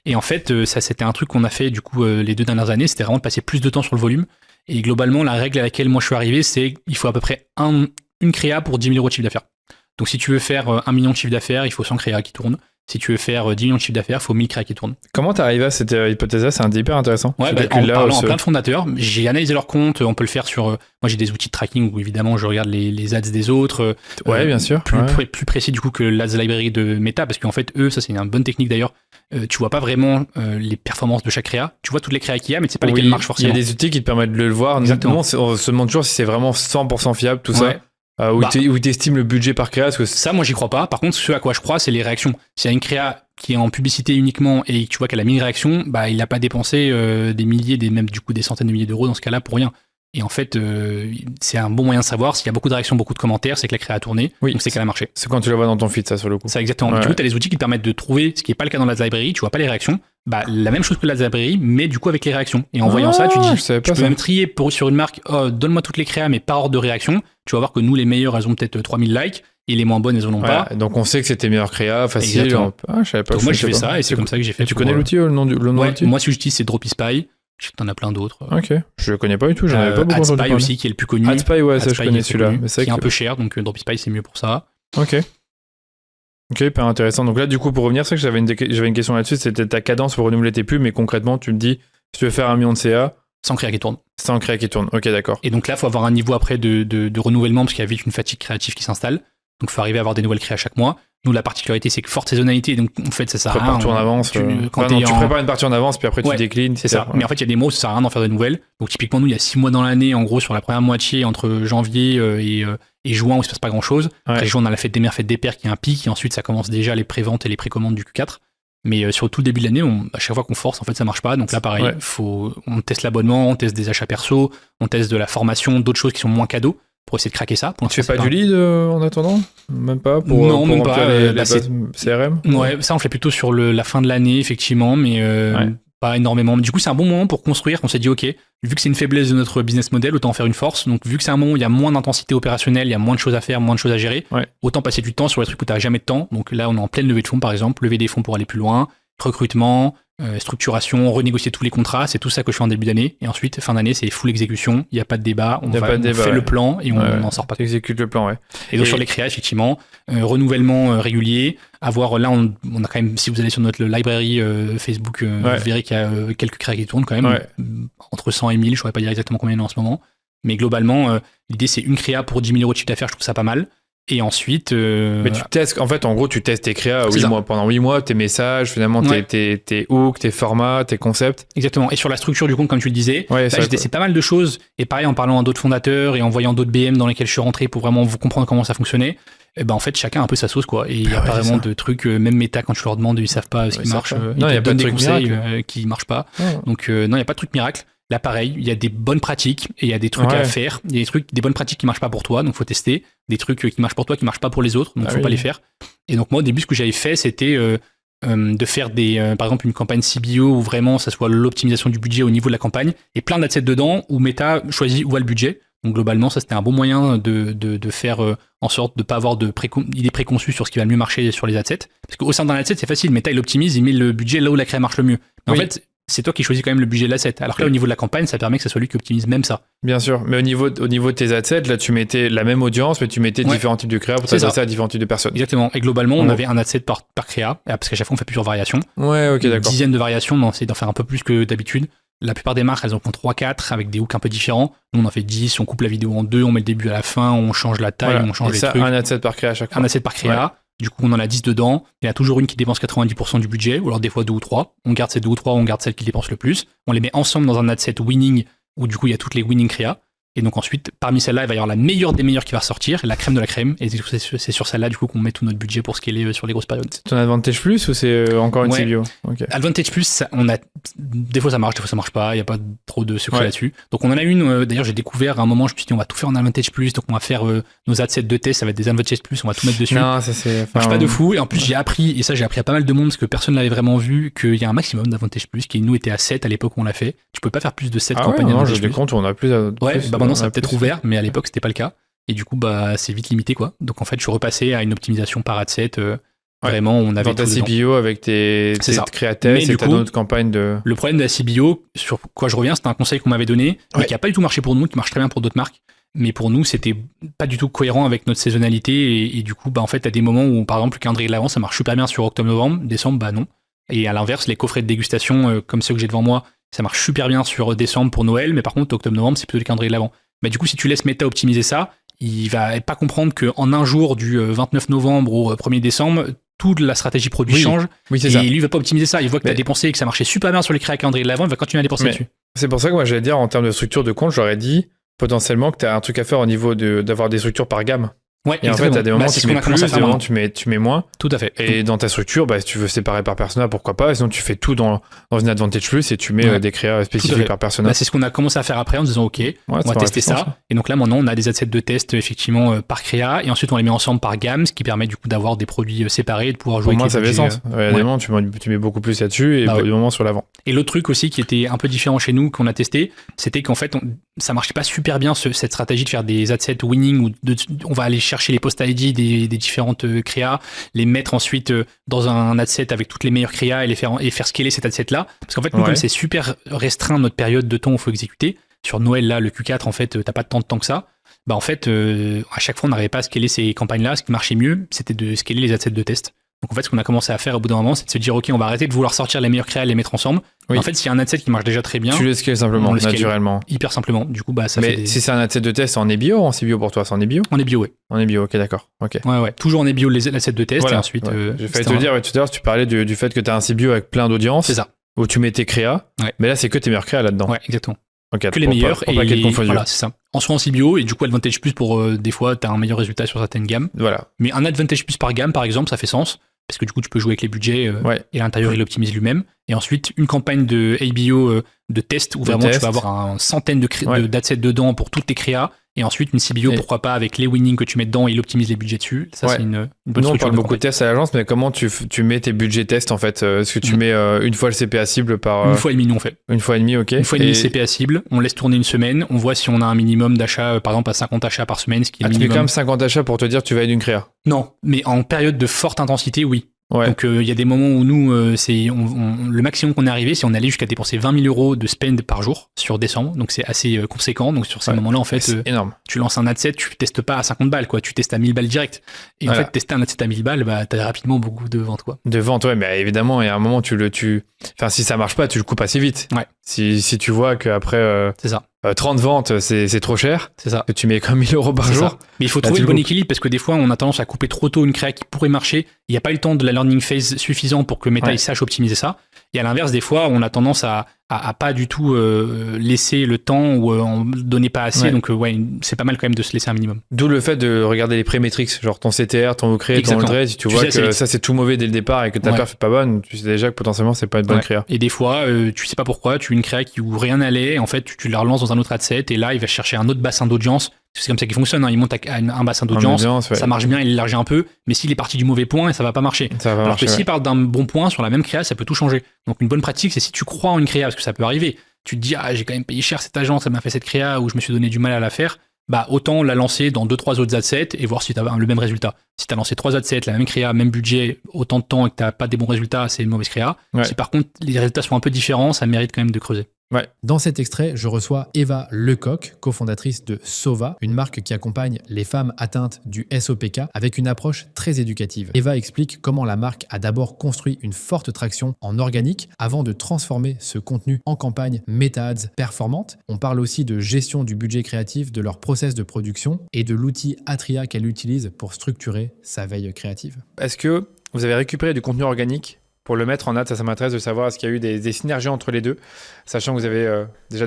Et en fait, ça c'était un truc qu'on a fait du coup les 2 dernières années, c'était vraiment de passer plus de temps sur le volume. Et globalement, la règle à laquelle moi je suis arrivé, c'est qu'il faut à peu près une créa pour 10 000 euros de chiffre d'affaires. Donc si tu veux faire 1 million de chiffre d'affaires, il faut 100 créas qui tournent. Si tu veux faire 10 millions de chiffre d'affaires, il faut 1000 créas qui tournent. Comment tu arrives à cette hypothèse-là? C'est hyper intéressant. Ouais, en parlant à plein de fondateurs, j'ai analysé leurs comptes, on peut le faire sur... moi j'ai des outils de tracking où évidemment je regarde les ads des autres. Ouais, bien sûr. Plus précis du coup que l'Ads Library de Meta, parce qu'en fait eux, ça c'est une bonne technique d'ailleurs, tu vois pas vraiment les performances de chaque créa. Tu vois toutes les créas qu'il y a, mais tu sais pas lesquelles marchent forcément. Il y a des outils qui te permettent de le voir. Exactement. On se demande toujours si c'est vraiment 100% fiable tout ça. Où tu estimes le budget par créa. Parce que ça, moi, j'y crois pas. Par contre, ce à quoi je crois, c'est les réactions. S'il y a une créa qui est en publicité uniquement et que tu vois qu'elle a mis une réaction, il n'a pas dépensé des milliers, même du coup des centaines de milliers d'euros dans ce cas-là pour rien. Et en fait, c'est un bon moyen de savoir. S'il y a beaucoup de réactions, beaucoup de commentaires, c'est que la créa a tourné. Oui, donc c'est qu'elle a marché. C'est quand tu la vois dans ton feed, ça, sur le coup. Ça, exactement. Ouais. Du coup, tu as les outils qui te permettent de trouver ce qui n'est pas le cas dans l'Ads Library. Tu vois pas les réactions. La même chose que l'Ads Library, mais du coup avec les réactions. Et en voyant ça, tu dis, tu peux même trier sur une marque, donne-moi toutes les créas, mais par ordre de réaction. Tu vas voir que nous, les meilleures, elles ont peut-être 3000 likes. Et les moins bonnes, elles en ont pas. Donc on sait que c'était meilleure créa, facile. Je savais pas. Donc moi, je fais ça et c'est comme ça que j'ai fait. Tu connais l'outil, le nom de l'outil? Moi, ce que j'utilise, c'est Dropispy. Je sais que t'en as plein d'autres. Ok, je le connais pas du tout, j'en avais pas beaucoup entendu parler. AdSpy aussi, qui est le plus connu. AdSpy, ouais, ça je connais celui-là. Mais qui est un peu cher, donc Dropispy c'est mieux pour ça. Ok, hyper intéressant. Donc là, du coup, pour revenir, c'est que j'avais une question là-dessus, c'était ta cadence pour renouveler tes pubs, mais concrètement, tu me dis, si tu veux faire 1 million de CA... Sans créa qui tourne. Sans créa qui tourne, ok, d'accord. Et donc là, il faut avoir un niveau après de renouvellement, parce qu'il y a vite une fatigue créative qui s'installe. Donc il faut arriver à avoir des nouvelles créas chaque mois. Nous, la particularité, c'est que forte saisonnalité, donc en fait, ça sert à rien. Tu prépares une partie en avance, puis après tu déclines. C'est ça. Ouais. Mais en fait, il y a des mois où ça sert à rien d'en faire de nouvelles. Donc typiquement, nous, il y a 6 mois dans l'année, en gros, sur la première moitié, entre janvier et juin, où il se passe pas grand-chose. Après juin, on a la fête des mères, fête des pères, qui est un pic, et ensuite, ça commence déjà les préventes et les précommandes du Q4. Mais sur tout le début de l'année, à chaque fois qu'on force, en fait, ça marche pas. Donc là, pareil, on teste l'abonnement, on teste des achats perso, on teste de la formation, d'autres choses qui sont moins cadeaux pour essayer de craquer ça. Tu fais pas du lead en attendant? Même pas Non, même pas. Les bases CRM? Ouais, ça on fait plutôt sur la fin de l'année, effectivement, mais pas énormément. Du coup, c'est un bon moment pour construire. On s'est dit, ok, vu que c'est une faiblesse de notre business model, autant en faire une force. Donc, vu que c'est un moment où il y a moins d'intensité opérationnelle, il y a moins de choses à faire, moins de choses à gérer, autant passer du temps sur les trucs où tu n'as jamais de temps. Donc là, on est en pleine levée de fonds, par exemple, lever des fonds pour aller plus loin, recrutement, structuration, renégocier tous les contrats. C'est tout ça que je fais en début d'année. Et ensuite, fin d'année, c'est full exécution. Il n'y a pas de débat. On fait le plan et on n'en sort pas. Tu exécutes le plan, Et donc, sur les créas, effectivement, renouvellement régulier. Là, on a quand même, si vous allez sur notre library Facebook, vous verrez qu'il y a quelques créas qui tournent quand même. Entre 100 et 1000, je ne saurais pas dire exactement combien il y en a en ce moment. Mais globalement, l'idée, c'est une créa pour 10 000 euros de chiffre d'affaires. Je trouve ça pas mal. Et ensuite. Mais tu testes, en fait, en gros, tu testes tes créas pendant 8 mois, tes messages, finalement, tes hooks, tes formats, tes concepts. Exactement. Et sur la structure du compte, comme tu le disais, j'ai testé pas mal de choses. Et pareil, en parlant à d'autres fondateurs et en voyant d'autres BM dans lesquels je suis rentré pour vraiment vous comprendre comment ça fonctionnait, en fait, chacun a un peu sa sauce, quoi. Et il n'y a pas vraiment de trucs, même méta, quand tu leur demandes, ils savent pas ce qui marche. Non, il y a pas de des conseils miracle. qui marchent pas. Donc, non, il n'y a pas de truc miracle. Là, pareil, il y a des bonnes pratiques et il y a des trucs à faire. Il y a des bonnes pratiques qui marchent pas pour toi, donc faut tester. Des trucs qui marchent pour toi, qui marchent pas pour les autres, donc faut pas les faire. Et donc, moi, au début, ce que j'avais fait, c'était de faire par exemple, une campagne CBO où vraiment ça soit l'optimisation du budget au niveau de la campagne et plein d'adsets dedans où Meta choisit où va le budget. Donc, globalement, ça, c'était un bon moyen de faire en sorte de pas avoir d'idées préconçues sur ce qui va le mieux marcher sur les adsets. Parce qu'au sein d'un adset, c'est facile. Meta, il optimise, il met le budget là où la créa marche le mieux. Mais en fait, c'est toi qui choisis quand même le budget de l'asset. Alors que là, au niveau de la campagne, ça permet que ce soit lui qui optimise même ça. Bien sûr. Mais au niveau de tes assets, là, tu mettais la même audience, mais tu mettais différents types de créa pour t'adresser à différents types de personnes. Exactement. Et globalement, on avait un asset par créa, parce qu'à chaque fois, on fait plusieurs variations. Ouais, ok, d'accord. Une dizaine de variations, on essaie d'en faire un peu plus que d'habitude. La plupart des marques, elles en font 3-4 avec des hooks un peu différents. Nous, on en fait 10, on coupe la vidéo en 2, on met le début à la fin, on change la taille, on change les trucs. Un asset par créa à chaque fois. Un asset par créa. Du coup, on en a 10 dedans. Il y a toujours une qui dépense 90% du budget, ou alors des fois 2 ou 3. On garde ces 2 ou 3, on garde celle qui dépense le plus. On les met ensemble dans un adset winning, où du coup, il y a toutes les winning créa. Et donc ensuite, parmi celles-là, il va y avoir la meilleure des meilleures qui va ressortir, la crème de la crème. Et c'est sur celle-là, du coup, qu'on met tout notre budget pour scaler sur les grosses périodes. C'est ton Advantage Plus ou c'est encore une CBO? Advantage Plus, des fois ça marche, des fois ça marche pas. Il n'y a pas trop de secret là-dessus. Donc on en a une, d'ailleurs, j'ai découvert à un moment, je me suis dit, on va tout faire en Advantage Plus. Donc on va faire nos adsets de test, ça va être des Advantage Plus, on va tout mettre dessus. Non, ça c'est. Marche pas de fou. Et en plus, j'ai appris à pas mal de monde parce que personne n'avait vraiment vu qu'il y a un maximum d'Advantage Plus qui, nous, était à 7 à l'époque où on l'a fait. Tu peux pas faire plus de 7 campagnes. Non, je décompte, on a plus. Maintenant, ça a peut-être ouvert. Mais à l'époque, c'était pas le cas. Et du coup, c'est vite limité, quoi. Donc, en fait, je suis repassé à une optimisation par adset. Vraiment, on avait. Dans ta CBO avec tes créateurs et ta autre campagne de. Le problème de la CBO, sur quoi je reviens, c'était un conseil qu'on m'avait donné, mais qui a pas du tout marché pour nous, qui marche très bien pour d'autres marques. Mais pour nous, c'était pas du tout cohérent avec notre saisonnalité. Et du coup, en fait, à des moments où, par exemple, le calendrier de l'avant, ça marche super bien sur octobre-novembre, décembre, non. Et à l'inverse, les coffrets de dégustation, comme ceux que j'ai devant moi, ça marche super bien sur décembre pour Noël, mais par contre, octobre-novembre, c'est plutôt le calendrier de l'avant. Mais du coup, si tu laisses Meta optimiser ça, il va pas comprendre qu'en un jour du 29 novembre au 1er décembre, toute la stratégie produit change. Oui, c'est et ça. lui, il va pas optimiser ça. Il voit que tu as dépensé et que ça marchait super bien sur les créas calendrier de l'avant, il va continuer à dépenser dessus. C'est pour ça que moi, j'allais dire, en termes de structure de compte, j'aurais dit potentiellement que tu as un truc à faire au niveau d'avoir des structures par gamme. Ouais, et en fait, à des moments, tu mets plus, des moments, tu mets moins. Tout à fait. Et dans ta structure, si tu veux séparer par persona, pourquoi pas. Sinon, tu fais tout dans une Advantage Plus et tu mets des créas spécifiques par persona. C'est ce qu'on a commencé à faire après en disant, OK, on va tester ça. Et donc là, maintenant, on a des assets de test, effectivement, par créa. Et ensuite, on les met ensemble par gamme, ce qui permet du coup d'avoir des produits séparés et de pouvoir jouer avec les budgets. Pour moi, ça fait sens. À des moments, tu mets beaucoup plus là-dessus et des moments sur l'avant. Et l'autre truc aussi qui était un peu différent chez nous, qu'on a testé, c'était qu'en fait, ça marchait pas super bien, cette stratégie de faire des adsets winning où on va aller chercher les post-ID des différentes créas, les mettre ensuite dans un adset avec toutes les meilleures créas et faire scaler cet adset là. Parce qu'en fait, nous, comme c'est super restreint notre période de temps où il faut exécuter, sur Noël, là, le Q4, en fait, t'as pas tant de temps que ça. En fait, à chaque fois, on n'arrivait pas à scaler ces campagnes-là. Ce qui marchait mieux, c'était de scaler les adsets de test. Donc en fait, ce qu'on a commencé à faire au bout d'un moment, c'est de se dire, OK, on va arrêter de vouloir sortir les meilleures créas et les mettre ensemble. En fait, s'il y a un adset qui marche déjà très bien, tu le scales simplement, naturellement. Hyper simplement. Du coup, ça fait si c'est un adset de test, c'est en EBIO ou en CBO pour toi? C'est en EBIO? En EBIO, oui. En EBIO, ok, d'accord. Okay. Ouais. Toujours en EBIO, les assets de test, et ensuite. J'ai failli te dire, tout à l'heure, tu parlais du fait que tu as un CBO avec plein d'audience. C'est ça. Où tu mets tes créas. Mais là, c'est que tes meilleures créas là-dedans. Ouais, exactement. Okay, que les meilleurs. Pour pas qu'il y ait de confusion. Voilà, c'est ça. En soit en CBO, et du coup, Advantage Plus pour des fois, tu as un meilleur résultat sur certaines gammes. Voilà. Mais un Advantage Plus par gamme, par exemple, ça fait sens. parce que du coup, tu peux jouer avec les budgets Ouais. et l'intérieur, il optimise lui-même. Et ensuite, une campagne de ABO de test où vraiment tu vas avoir une centaine de datasets dedans pour toutes tes créas. Et ensuite, une CBO, pourquoi pas, avec les winnings que tu mets dedans, il optimise les budgets dessus. Ça, c'est une bonne structure. On parle beaucoup de tests à l'agence, mais comment tu mets tes budgets tests en fait? Est-ce que tu mets une fois le CPA cible par. Une fois et demie, nous on fait. Une fois et demie, ok. Une fois et demie CPA cible, on laisse tourner une semaine, on voit si on a un minimum d'achat, par exemple à 50 achats par semaine, ce qui est le tu minimum. mets quand même 50 achats pour te dire tu vas être une créa? Non, mais en période de forte intensité, oui. Ouais. Donc il y a des moments où nous, le maximum qu'on est arrivé, c'est on allait jusqu'à dépenser 20 000 euros de spend par jour sur décembre, donc c'est assez conséquent. Donc sur ces moments-là, en fait, c'est énorme. Tu lances un adset, tu testes pas à 50 balles, quoi, tu testes à 1000 balles direct. Et en fait, tester un adset à 1000 balles, bah t'as rapidement beaucoup de ventes, quoi. De ventes, ouais, mais évidemment, il y a un moment, enfin, si ça marche pas, tu le coupes assez vite. Ouais. Si tu vois qu'après c'est ça. 30 ventes, c'est trop cher. C'est ça. Que tu mets comme 1000 euros par jour. Ça. Mais il faut trouver le bon équilibre parce que des fois, on a tendance à couper trop tôt une créa qui pourrait marcher. Il n'y a pas eu le temps de la learning phase suffisant pour que Meta il sache optimiser ça. Et à l'inverse, des fois, on a tendance à pas du tout laisser le temps ou en donner pas assez. Donc, c'est pas mal quand même de se laisser un minimum. D'où le fait de regarder les pré-métriques, genre ton CTR, ton OCRE, ton Holdrate. Si tu vois que ça, c'est tout mauvais dès le départ et que ta perf est pas bonne, tu sais déjà que potentiellement, c'est pas une bonne créa. Et des fois, tu sais pas pourquoi, tu as une créa où rien n'allait. En fait, tu la relances dans un autre adset et là, il va chercher un autre bassin d'audience. C'est comme ça qu'il fonctionne. Il monte à un bassin d'audience, ça marche bien, il élargit un peu. Mais s'il est parti du mauvais point, ça va pas marcher. Alors que s'il part d'un bon point sur la même créa, ça peut tout changer. Donc une bonne pratique, c'est si tu crois en une créa, parce que ça peut arriver, tu te dis j'ai quand même payé cher cette agence, ça m'a fait cette créa où je me suis donné du mal à la faire. Bah autant la lancer dans 2-3 autres adsets et voir si tu as le même résultat. Si tu as lancé 3 adsets, la même créa, même budget, autant de temps et que tu n'as pas des bons résultats, c'est une mauvaise créa. Si par contre les résultats sont un peu différents, ça mérite quand même de creuser. Ouais. Dans cet extrait, je reçois Eva Lecoq, cofondatrice de Sova, une marque qui accompagne les femmes atteintes du SOPK avec une approche très éducative. Eva explique comment la marque a d'abord construit une forte traction en organique avant de transformer ce contenu en campagne Meta-Ads performante. On parle aussi de gestion du budget créatif, de leur process de production et de l'outil Atria qu'elle utilise pour structurer sa veille créative. Est-ce que vous avez récupéré du contenu organique pour le mettre en ad? Ça m'intéresse de savoir est-ce qu'il y a eu des synergies entre les deux, sachant que vous avez déjà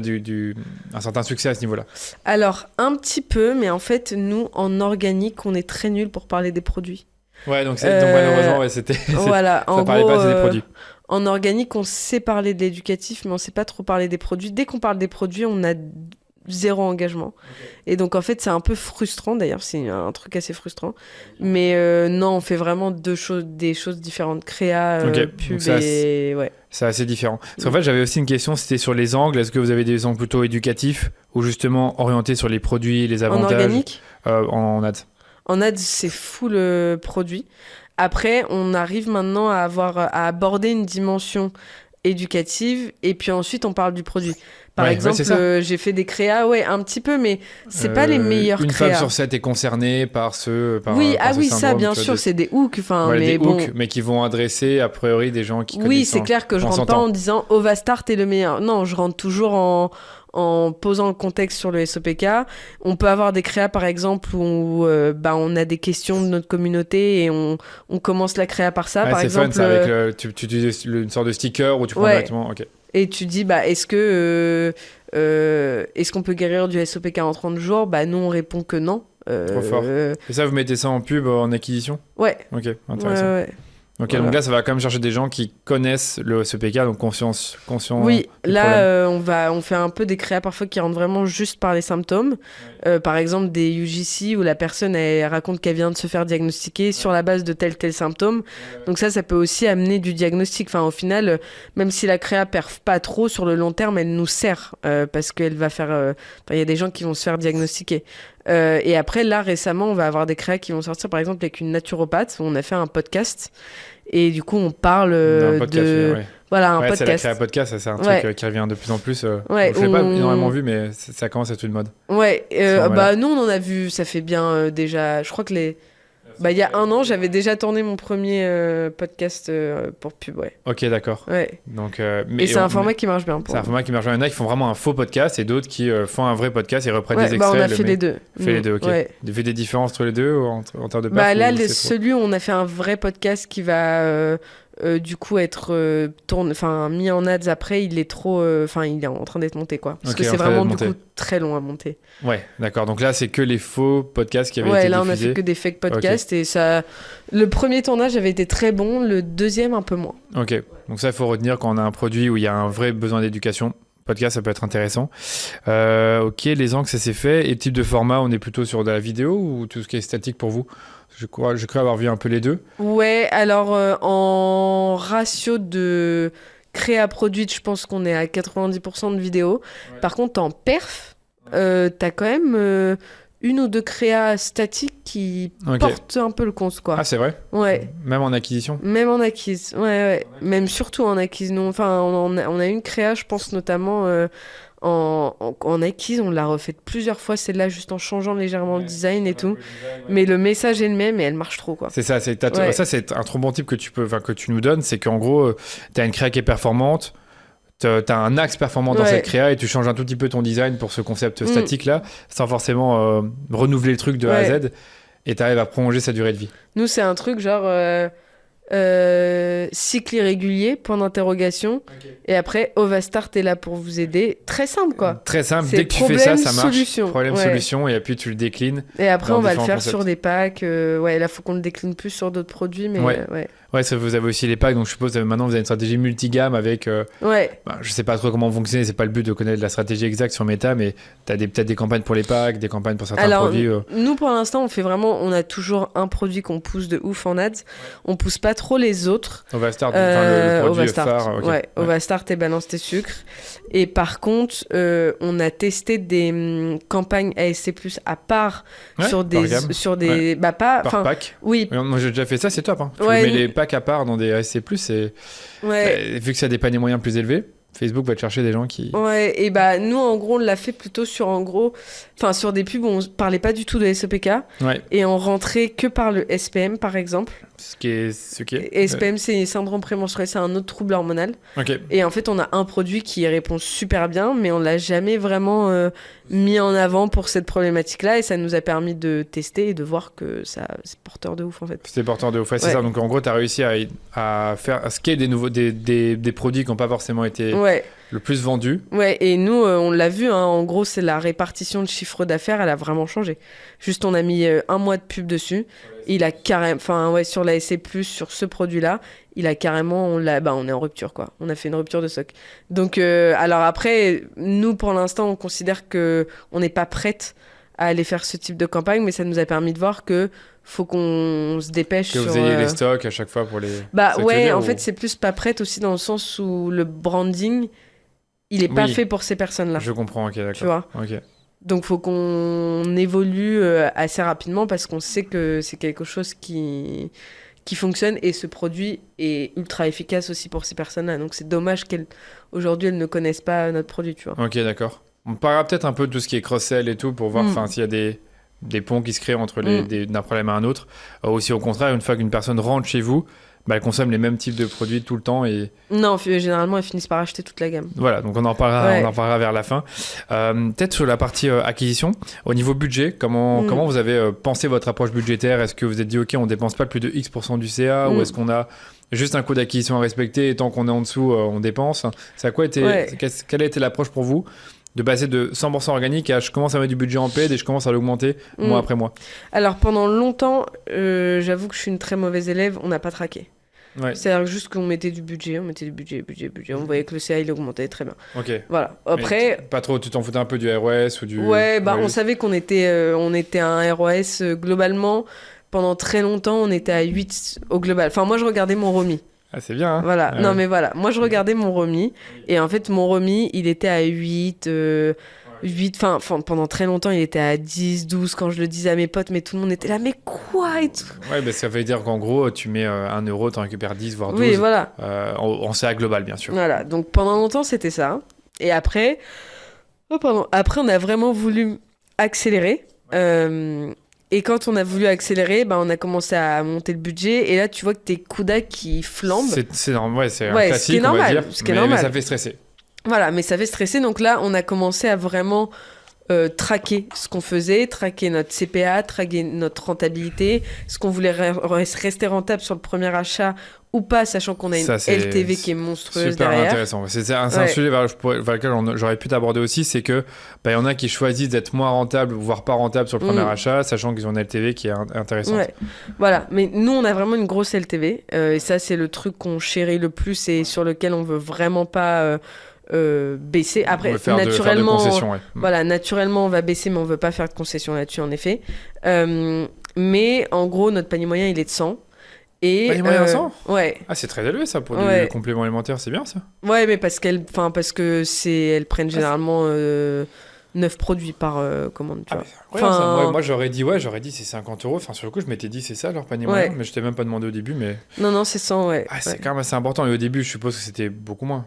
un certain succès à ce niveau-là. Alors, un petit peu, mais en fait, nous, en organique, on est très nuls pour parler des produits. Ouais, donc malheureusement, c'était voilà, ça parlait pas assez des produits. En organique, on sait parler de l'éducatif, mais on sait pas trop parler des produits. Dès qu'on parle des produits, on a zéro engagement. Okay. Et donc, en fait, c'est un peu frustrant. D'ailleurs, c'est un truc assez frustrant. Mais non, on fait vraiment des choses différentes. Créa, pub et... C'est assez différent. Parce qu'en fait, j'avais aussi une question, c'était sur les angles. Est-ce que vous avez des angles plutôt éducatifs ou justement orientés sur les produits, les avantages? En organique en ads. En ads, c'est full produit. Après, on arrive maintenant à aborder une dimension éducative et puis ensuite, on parle du produit. Par exemple, j'ai fait des créas, un petit peu, mais c'est pas les meilleurs créas. Une femme sur 7 est concernée par ce syndrome, ça, bien sûr, c'est des hooks. Mais qui vont adresser, a priori, des gens qui connaissent. Oui, c'est clair que je rentre pas en disant « Ovastart est le meilleur ». Non, je rentre toujours en posant le contexte sur le SOPK. On peut avoir des créas, par exemple, où on a des questions de notre communauté et on commence la créa par ça. Par exemple, fun, ça, avec tu utilises une sorte de sticker où tu prends directement... Okay. Et tu dis, est-ce qu'on peut guérir du SOPK en 30 jours ? Nous, on répond que non. Trop fort. Et ça, vous mettez ça en pub, en acquisition ? Ouais. Ok, intéressant. Ouais. Ok, voilà. Donc là, ça va quand même chercher des gens qui connaissent le SOPK, donc conscient. Oui, là, on fait un peu des créas parfois qui rentrent vraiment juste par les symptômes. Ouais. Par exemple, des UGC où la personne elle raconte qu'elle vient de se faire diagnostiquer sur la base de tel symptôme. Ouais. Donc ça peut aussi amener du diagnostic. Enfin, au final, même si la créa perf pas trop sur le long terme, elle nous sert parce qu'elle va faire. Il y a des gens qui vont se faire diagnostiquer. Et après, là, récemment, on va avoir des créas qui vont sortir, par exemple, avec une naturopathe, où on a fait un podcast. Et du coup, on parle de... Voilà, un podcast. C'est la créa podcast, c'est un truc qui revient de plus en plus. Je l'ai pas énormément vu, mais ça commence à être une mode. Ouais, nous, on en a vu, ça fait bien déjà... Je crois que il y a 1 an, j'avais déjà tourné mon premier podcast pour pub, Ok, d'accord. Ouais. Donc, et c'est un format qui marche bien. C'est un format qui marche bien. Il y en a qui font vraiment un faux podcast et d'autres qui font un vrai podcast et reprennent des extraits. On a fait les deux. Les deux, ok. Ouais. Tu fais des différences entre les deux en termes de perf? Celui où on a fait un vrai podcast qui va du coup être mis en ads après, il est trop, il est en train d'être monté quoi. Parce que c'est vraiment du coup très long à monter. Ouais, d'accord. Donc là, c'est que les faux podcasts qui avaient été diffusés. Ouais, là on a fait que des fake podcasts et ça. Le premier tournage avait été très bon, le deuxième un peu moins. Ok. Donc ça, il faut retenir quand on a un produit où il y a un vrai besoin d'éducation. Podcast, ça peut être intéressant. Ok, les angles, ça c'est fait. Et type de format, on est plutôt sur de la vidéo ou tout ce qui est statique pour vous? Je crois avoir vu un peu les deux. Ouais, alors en ratio de créa produite, je pense qu'on est à 90% de vidéos. Ouais. Par contre, en perf, t'as quand même une ou deux créas statiques qui portent un peu le compte, quoi. Ah, c'est vrai? Ouais. Même en acquisition? Même en acquise, ouais. Même surtout en acquise. Enfin, on a une créa, je pense notamment en acquise, on l'a refaite plusieurs fois, celle-là, juste en changeant légèrement le design et tout. Mais le message est le même et elle marche trop, quoi. C'est ça, ça c'est un trop bon type que tu nous donnes, c'est qu'en gros, t'as une créa qui est performante, t'as un axe performant dans cette créa et tu changes un tout petit peu ton design pour ce concept statique-là, sans forcément renouveler le truc de A à Z, et t'arrives à prolonger sa durée de vie. Nous, c'est un truc genre... cycle irrégulier, point d'interrogation, et après Ovastart est là pour vous aider, très simple quoi. Très simple, dès que tu fais ça marche. Problème solution, et puis tu le déclines et après on va le faire sur des packs. Là faut qu'on le décline plus sur d'autres produits, mais ça, vous avez aussi les packs, donc je suppose que maintenant vous avez une stratégie multigamme avec je sais pas trop comment fonctionner, c'est pas le but de connaître la stratégie exacte sur Meta, mais t'as peut-être des campagnes pour les packs, des campagnes pour certains produits. Nous pour l'instant on a toujours un produit qu'on pousse de ouf en ads, on pousse pas trop les autres. Ovastart, le produit Ovastart, phare. Ovastart et Balance tes sucres. Et par contre, on a testé des campagnes ASC+ à part sur des par pack. Oui. Moi j'ai déjà fait ça, c'est top. Hein. Tu mets les packs à part dans des ASC+, et vu que ça a des paniers moyens plus élevés, Facebook va te chercher des gens qui... Ouais, et nous, en gros, on l'a fait plutôt sur sur des pubs où on parlait pas du tout de SEPK, et on rentrait que par le SPM, par exemple. Ce qui est... SPM, c'est syndrome prémenstruel, c'est un autre trouble hormonal. Okay. Et en fait, on a un produit qui répond super bien, mais on l'a jamais vraiment mis en avant pour cette problématique-là, et ça nous a permis de tester et de voir que c'est porteur de ouf, en fait. C'est porteur de ouf, c'est ça. Donc, en gros, tu as réussi à scaler des produits qui n'ont pas forcément été le plus vendus. Ouais, et nous, on l'a vu, hein, en gros, c'est la répartition de chiffre d'affaires, elle a vraiment changé. Juste, on a mis un mois de pub dessus. Il a carrément, sur la SC+, sur ce produit-là, il a carrément, on est en rupture, quoi. On a fait une rupture de stock. Donc, alors après, nous, pour l'instant, on considère que on n'est pas prête à aller faire ce type de campagne, mais ça nous a permis de voir que faut qu'on se dépêche que vous ayez les stocks à chaque fois pour les... en fait, c'est plus pas prête aussi dans le sens où le branding, il est pas fait pour ces personnes-là. Je comprends, ok, d'accord. Tu vois. Ok. Donc, faut qu'on évolue assez rapidement parce qu'on sait que c'est quelque chose qui fonctionne et ce produit est ultra efficace aussi pour ces personnes-là. Donc, c'est dommage qu'aujourd'hui, elles ne connaissent pas notre produit, tu vois. Ok, d'accord. On parlera peut-être un peu de tout ce qui est cross-sell et tout pour voir s'il y a des ponts qui se créent entre d'un problème à un autre. Aussi, au contraire, une fois qu'une personne rentre chez vous, elle consomme les mêmes types de produits tout le temps et... Non, généralement, elles finissent par acheter toute la gamme. Voilà, donc on en parlera vers la fin. Peut-être sur la partie acquisition, au niveau budget, comment vous avez pensé votre approche budgétaire? Est-ce que vous êtes dit, OK, on dépense pas plus de X% du CA ou est-ce qu'on a juste un coût d'acquisition à respecter et tant qu'on est en dessous, on dépense? Quelle a été l'approche pour vous de passer de 100% organique à je commence à mettre du budget en paid et je commence à l'augmenter mois après mois? Alors pendant longtemps, j'avoue que je suis une très mauvaise élève, on n'a pas traqué. C'est-à-dire juste qu'on mettait du budget, on voyait que le CA il augmentait, très bien. Ok. Voilà. Après, pas trop, tu t'en foutais un peu du ROS ou du... on savait qu'on était un ROS globalement. Pendant très longtemps, on était à 8 au global. Enfin, moi je regardais mon ROMI. Ah, c'est bien, hein. Voilà, non mais voilà, moi je regardais mon ROMI et en fait mon ROMI il était à 8, pendant très longtemps il était à 10, 12 quand je le disais à mes potes, mais tout le monde était là, mais quoi et tout. Ouais, ça veut dire qu'en gros tu mets 1 euro, tu en récupères 10 voire 12. Oui, voilà. En CA global bien sûr. Voilà, donc pendant longtemps c'était ça. Et après, après on a vraiment voulu accélérer. Et quand on a voulu accélérer, on a commencé à monter le budget. Et là, tu vois que tes coudas qui flambent. C'est normal, c'est un classique, on va dire. Mais ça fait stresser. Voilà, mais ça fait stresser. Donc là, on a commencé à vraiment traquer ce qu'on faisait, traquer notre CPA, traquer notre rentabilité, est-ce qu'on voulait rester rentable sur le premier achat ou pas, sachant qu'on a une LTV qui est monstrueuse super derrière. Intéressant. C'est un sujet vers lequel j'aurais pu t'aborder aussi, c'est que y en a qui choisissent d'être moins rentables, voire pas rentables sur le premier achat, sachant qu'ils ont une LTV qui est intéressante. Ouais. Voilà, mais nous on a vraiment une grosse LTV, et ça c'est le truc qu'on chérit le plus et sur lequel on veut vraiment pas baisser. Après, naturellement, voilà, naturellement on va baisser, mais on veut pas faire de concessions là-dessus en effet. Mais en gros, notre panier moyen il est de 100. Panier moyen 100 ? Ouais. Ah, c'est très élevé ça pour du complément alimentaire, c'est bien ça. Ouais, mais parce que elles prennent généralement 9 produits par commande, tu vois. Moi j'aurais dit c'est 50 €. Enfin, sur le coup, je m'étais dit c'est ça leur panier moyen, mais je t'ai même pas demandé au début. Mais... Non, c'est 100, ouais. Ah, c'est quand même assez important. Et au début, je suppose que c'était beaucoup moins.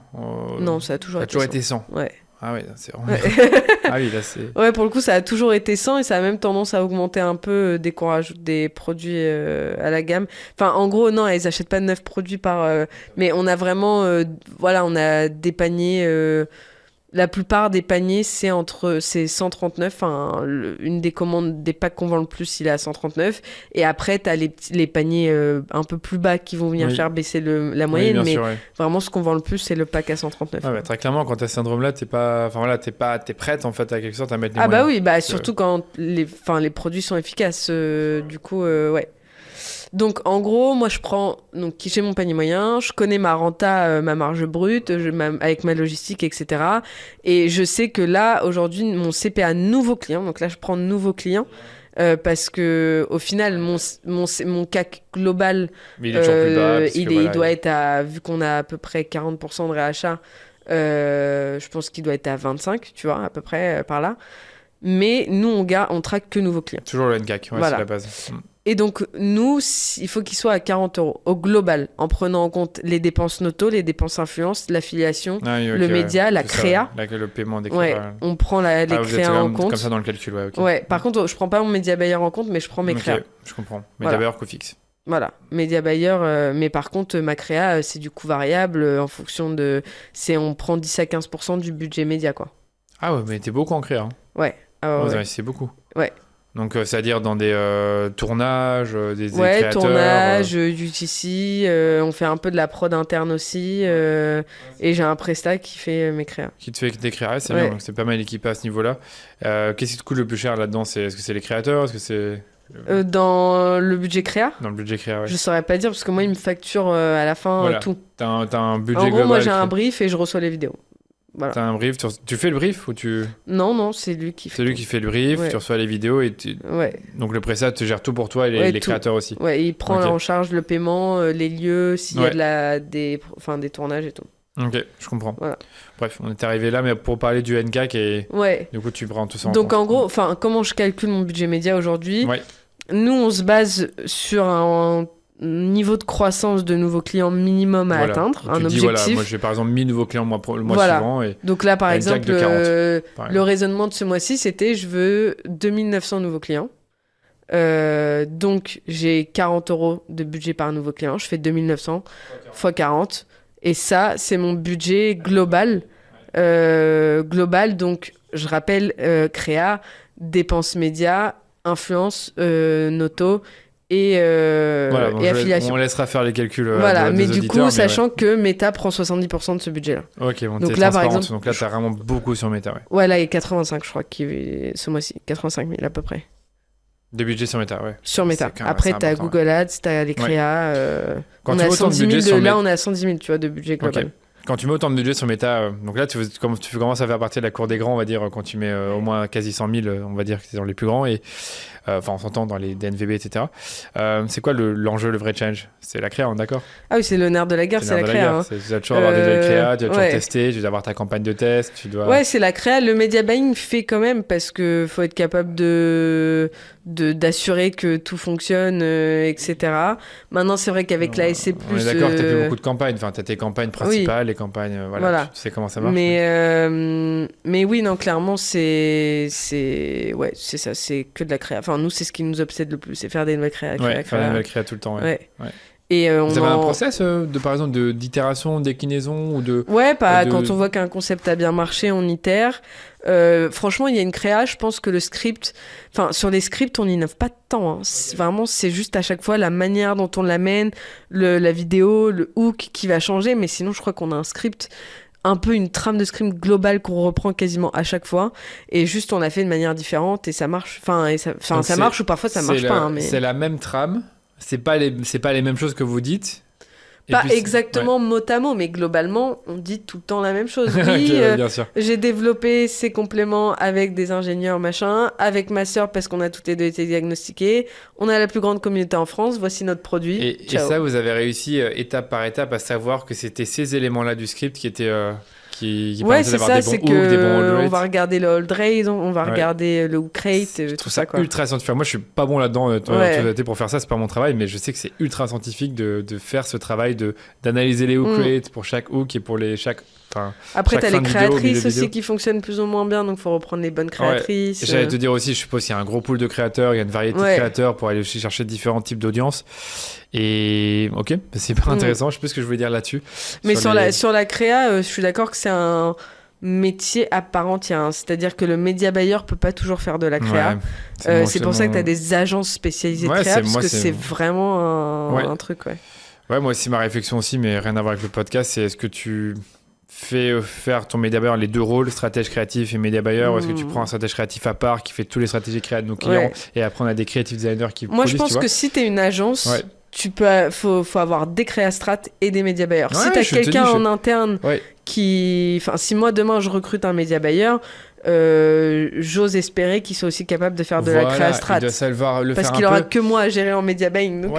Non, ça a toujours été 100. Ouais. Ah oui, c'est vraiment... Ah oui, là c'est... Ouais, pour le coup, ça a toujours été 100 et ça a même tendance à augmenter un peu dès qu'on rajoute des produits à la gamme. Enfin, en gros, non, elles achètent pas 9 produits par... mais on a vraiment... on a des paniers... La plupart des paniers, c'est 139. Enfin, une des commandes, des packs qu'on vend le plus, il est à 139. Et après, tu as les paniers un peu plus bas qui vont venir faire baisser la moyenne. Mais vraiment, ce qu'on vend le plus, c'est le pack à 139. Ouais, très clairement, quand tu as ce syndrome-là, t'es prête en fait à quelque sorte à mettre les moyens. Ah bah oui, surtout quand les produits sont efficaces. Du coup, ouais. Donc, en gros, moi, j'ai mon panier moyen, je connais ma renta, ma marge brute, avec ma logistique, etc. Et je sais que là, aujourd'hui, mon CPA nouveau client, donc là, je prends nouveau client, parce que au final, mon CAC global, il est toujours plus bas, il doit être à, vu qu'on a à peu près 40% de réachat, je pense qu'il doit être à 25, tu vois, à peu près par là. Mais nous, on traque que nouveaux clients. Toujours le NCAC, c'est la base. Et donc, nous, il faut qu'il soit à 40 € au global, en prenant en compte les dépenses noto, les dépenses influence, l'affiliation, le média, la créa. Le paiement des créas. Ouais, on prend les créas en compte. Comme ça dans le calcul, ouais. Par contre, je prends pas mon média buyer en compte, mais je prends mes créas. Je comprends. Média buyer, coût fixe. Voilà, média buyer, mais par contre, ma créa, c'est du coût variable en fonction de... On prend 10 à 15% du budget média, quoi. Ah ouais, mais t'es beaucoup en créa. Ouais. Vous investissez beaucoup. Ouais. Donc, c'est-à-dire dans des tournages, des créateurs... tournages, UGC, on fait un peu de la prod interne aussi, et j'ai un prestat qui fait mes créas. Qui te fait des créas, c'est bien, donc c'est pas mal équipé à ce niveau-là. Qu'est-ce qui te coûte le plus cher là-dedans ? Est-ce que c'est les créateurs ? Est-ce que c'est... Dans le budget créa ? Dans le budget créa, ouais. Je saurais pas dire, parce que moi, il me facture à la fin tout. T'as un budget global. En gros, moi, j'ai un brief et je reçois les vidéos. Voilà. T'as un brief, tu fais le brief ou tu... Non, c'est lui qui fait. C'est lui qui fait le brief, tu reçois les vidéos et donc le prestat te gère tout pour toi et les créateurs aussi. Ouais, il prend en charge le paiement, les lieux, s'il y a des tournages et tout. Ok, je comprends. Voilà. Bref, on est arrivé là, mais pour parler du NCAC et du coup tu prends tout ça en compte. Donc en gros, comment je calcule mon budget média aujourd'hui ? Nous, on se base sur un niveau de croissance de nouveaux clients minimum à atteindre, un objectif. Moi j'ai par exemple 1000 nouveaux clients le mois suivant. Et donc là, par exemple, le raisonnement de ce mois-ci, c'était je veux 2900 nouveaux clients. Donc j'ai 40 € de budget par nouveau client. Je fais 2900 x 40. Et ça, c'est mon budget global. Donc je rappelle, créa, dépenses médias, influence, noto et affiliation. On laissera faire les calculs. Mais du coup, sachant que Meta prend 70% de ce budget-là. Ok, bon, donc là, par exemple, donc là, t'as vraiment beaucoup sur Meta. Ouais, là, il y a 85, je crois, ce mois-ci. 85 000 à peu près. De budget sur Meta, ouais. Sur Meta. Après, t'as Google Ads, t'as les créas. On a 110 000 là, on est à 110 000, tu vois, de budget global. Okay. Quand tu mets autant de budget sur Meta, donc là, tu commences à faire partie de la cour des grands, on va dire, quand tu mets au moins quasi 100 000, on va dire que c'est dans les plus grands. Et on s'entend dans les DNVB, etc. C'est quoi l'enjeu, le vrai challenge ? C'est la créa, on est d'accord ? Ah oui, c'est le nerf de la guerre, c'est la créa. Tu dois toujours avoir des créas, tu dois toujours tester, tu dois avoir ta campagne de test, tu dois... Ouais, c'est la créa. Le media buying fait quand même, parce que faut être capable d'assurer que tout fonctionne, etc. Maintenant, c'est vrai qu'avec la SC+... On est d'accord, t'as plus beaucoup de campagnes. Enfin, t'as tes campagnes principales, les campagnes... Voilà. Tu sais comment ça marche. Mais oui, non, clairement, c'est ça, c'est que de la créa. Enfin, nous, c'est ce qui nous obsède le plus, c'est faire des nouvelles créas. Faire des nouvelles créas tout le temps, ouais. Et vous avez un process par exemple d'itération, de déclinaison ou de... Ouais, quand on voit qu'un concept a bien marché, on itère. Franchement, il y a une créa, je pense que le script... Enfin, sur les scripts, on n'innove pas tant. Hein. Vraiment, c'est juste à chaque fois la manière dont on l'amène, la vidéo, le hook qui va changer. Mais sinon, je crois qu'on a un script, un peu une trame de script globale qu'on reprend quasiment à chaque fois. Et juste, on l'a fait de manière différente et ça marche. Ça marche ou parfois ça marche pas. Hein, mais... C'est la même trame. C'est pas les mêmes choses que vous dites. Pas exactement mot à mot, mais globalement, on dit tout le temps la même chose. Oui, bien sûr. J'ai développé ces compléments avec des ingénieurs, machin, avec ma sœur parce qu'on a toutes les deux été diagnostiquées. On a la plus grande communauté en France, voici notre produit. Et ça, vous avez réussi étape par étape à savoir que c'était ces éléments-là du script qui étaient... qui ouais, c'est ça, c'est que on va regarder regarder le hold rate, on va regarder le hook rate, je tout trouve ça quoi. Ultra scientifique. Moi, je suis pas bon là-dedans pour faire ça, c'est pas mon travail, mais je sais que c'est ultra scientifique de faire ce travail d'analyser les hook rates pour chaque hook et pour chaque. Après, t'as les créatrices aussi qui fonctionnent plus ou moins bien, donc faut reprendre les bonnes créatrices. Ouais. J'allais te dire aussi, je suppose qu'il y a un gros pool de créateurs, il y a une variété de créateurs pour aller aussi chercher différents types d'audience. Et ok, c'est pas intéressant, je sais pas ce que je voulais dire là-dessus. Mais sur la créa, je suis d'accord que c'est un métier à part entière. Hein. C'est-à-dire que le média buyer peut pas toujours faire de la créa. C'est pour ça que tu as des agences spécialisées de créa, parce que c'est vraiment un truc. Ouais, moi aussi, ma réflexion aussi, mais rien à voir avec le podcast, c'est est-ce que tu fais faire ton média buyer les deux rôles, stratège créatif et média buyer, ou est-ce que tu prends un stratège créatif à part qui fait tous les stratégies créa de nos clients et après on a des creative designers qui Moi, je pense que si tu es une agence... faut avoir des créastrat et des média buyers. Si tu as quelqu'un en interne qui... Enfin, si moi, demain, je recrute un média buyer, j'ose espérer qu'il soit aussi capable de faire de la créastrat. Parce qu'il n'aura que moi à gérer en média buying. Donc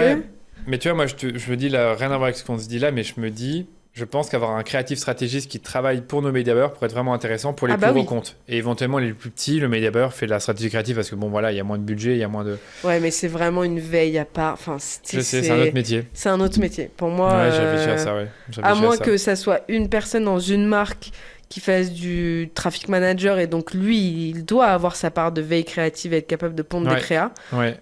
Mais tu vois, moi, je me dis, là, rien à voir avec ce qu'on se dit là, mais je me dis... Je pense qu'avoir un créatif stratégiste qui travaille pour nos média buyers pourrait être vraiment intéressant pour les plus gros comptes. Et éventuellement, les plus petits, le média buyer fait de la stratégie créative parce que bon, voilà, il y a moins de budget, il y a moins de... Ouais, mais c'est vraiment une veille à part. Enfin, je sais, c'est un autre métier. C'est un autre métier. Pour moi, j'ai réfléchi à ça, à moins que ça soit une personne dans une marque qui fasse du traffic manager et donc lui, il doit avoir sa part de veille créative et être capable de pondre des créas.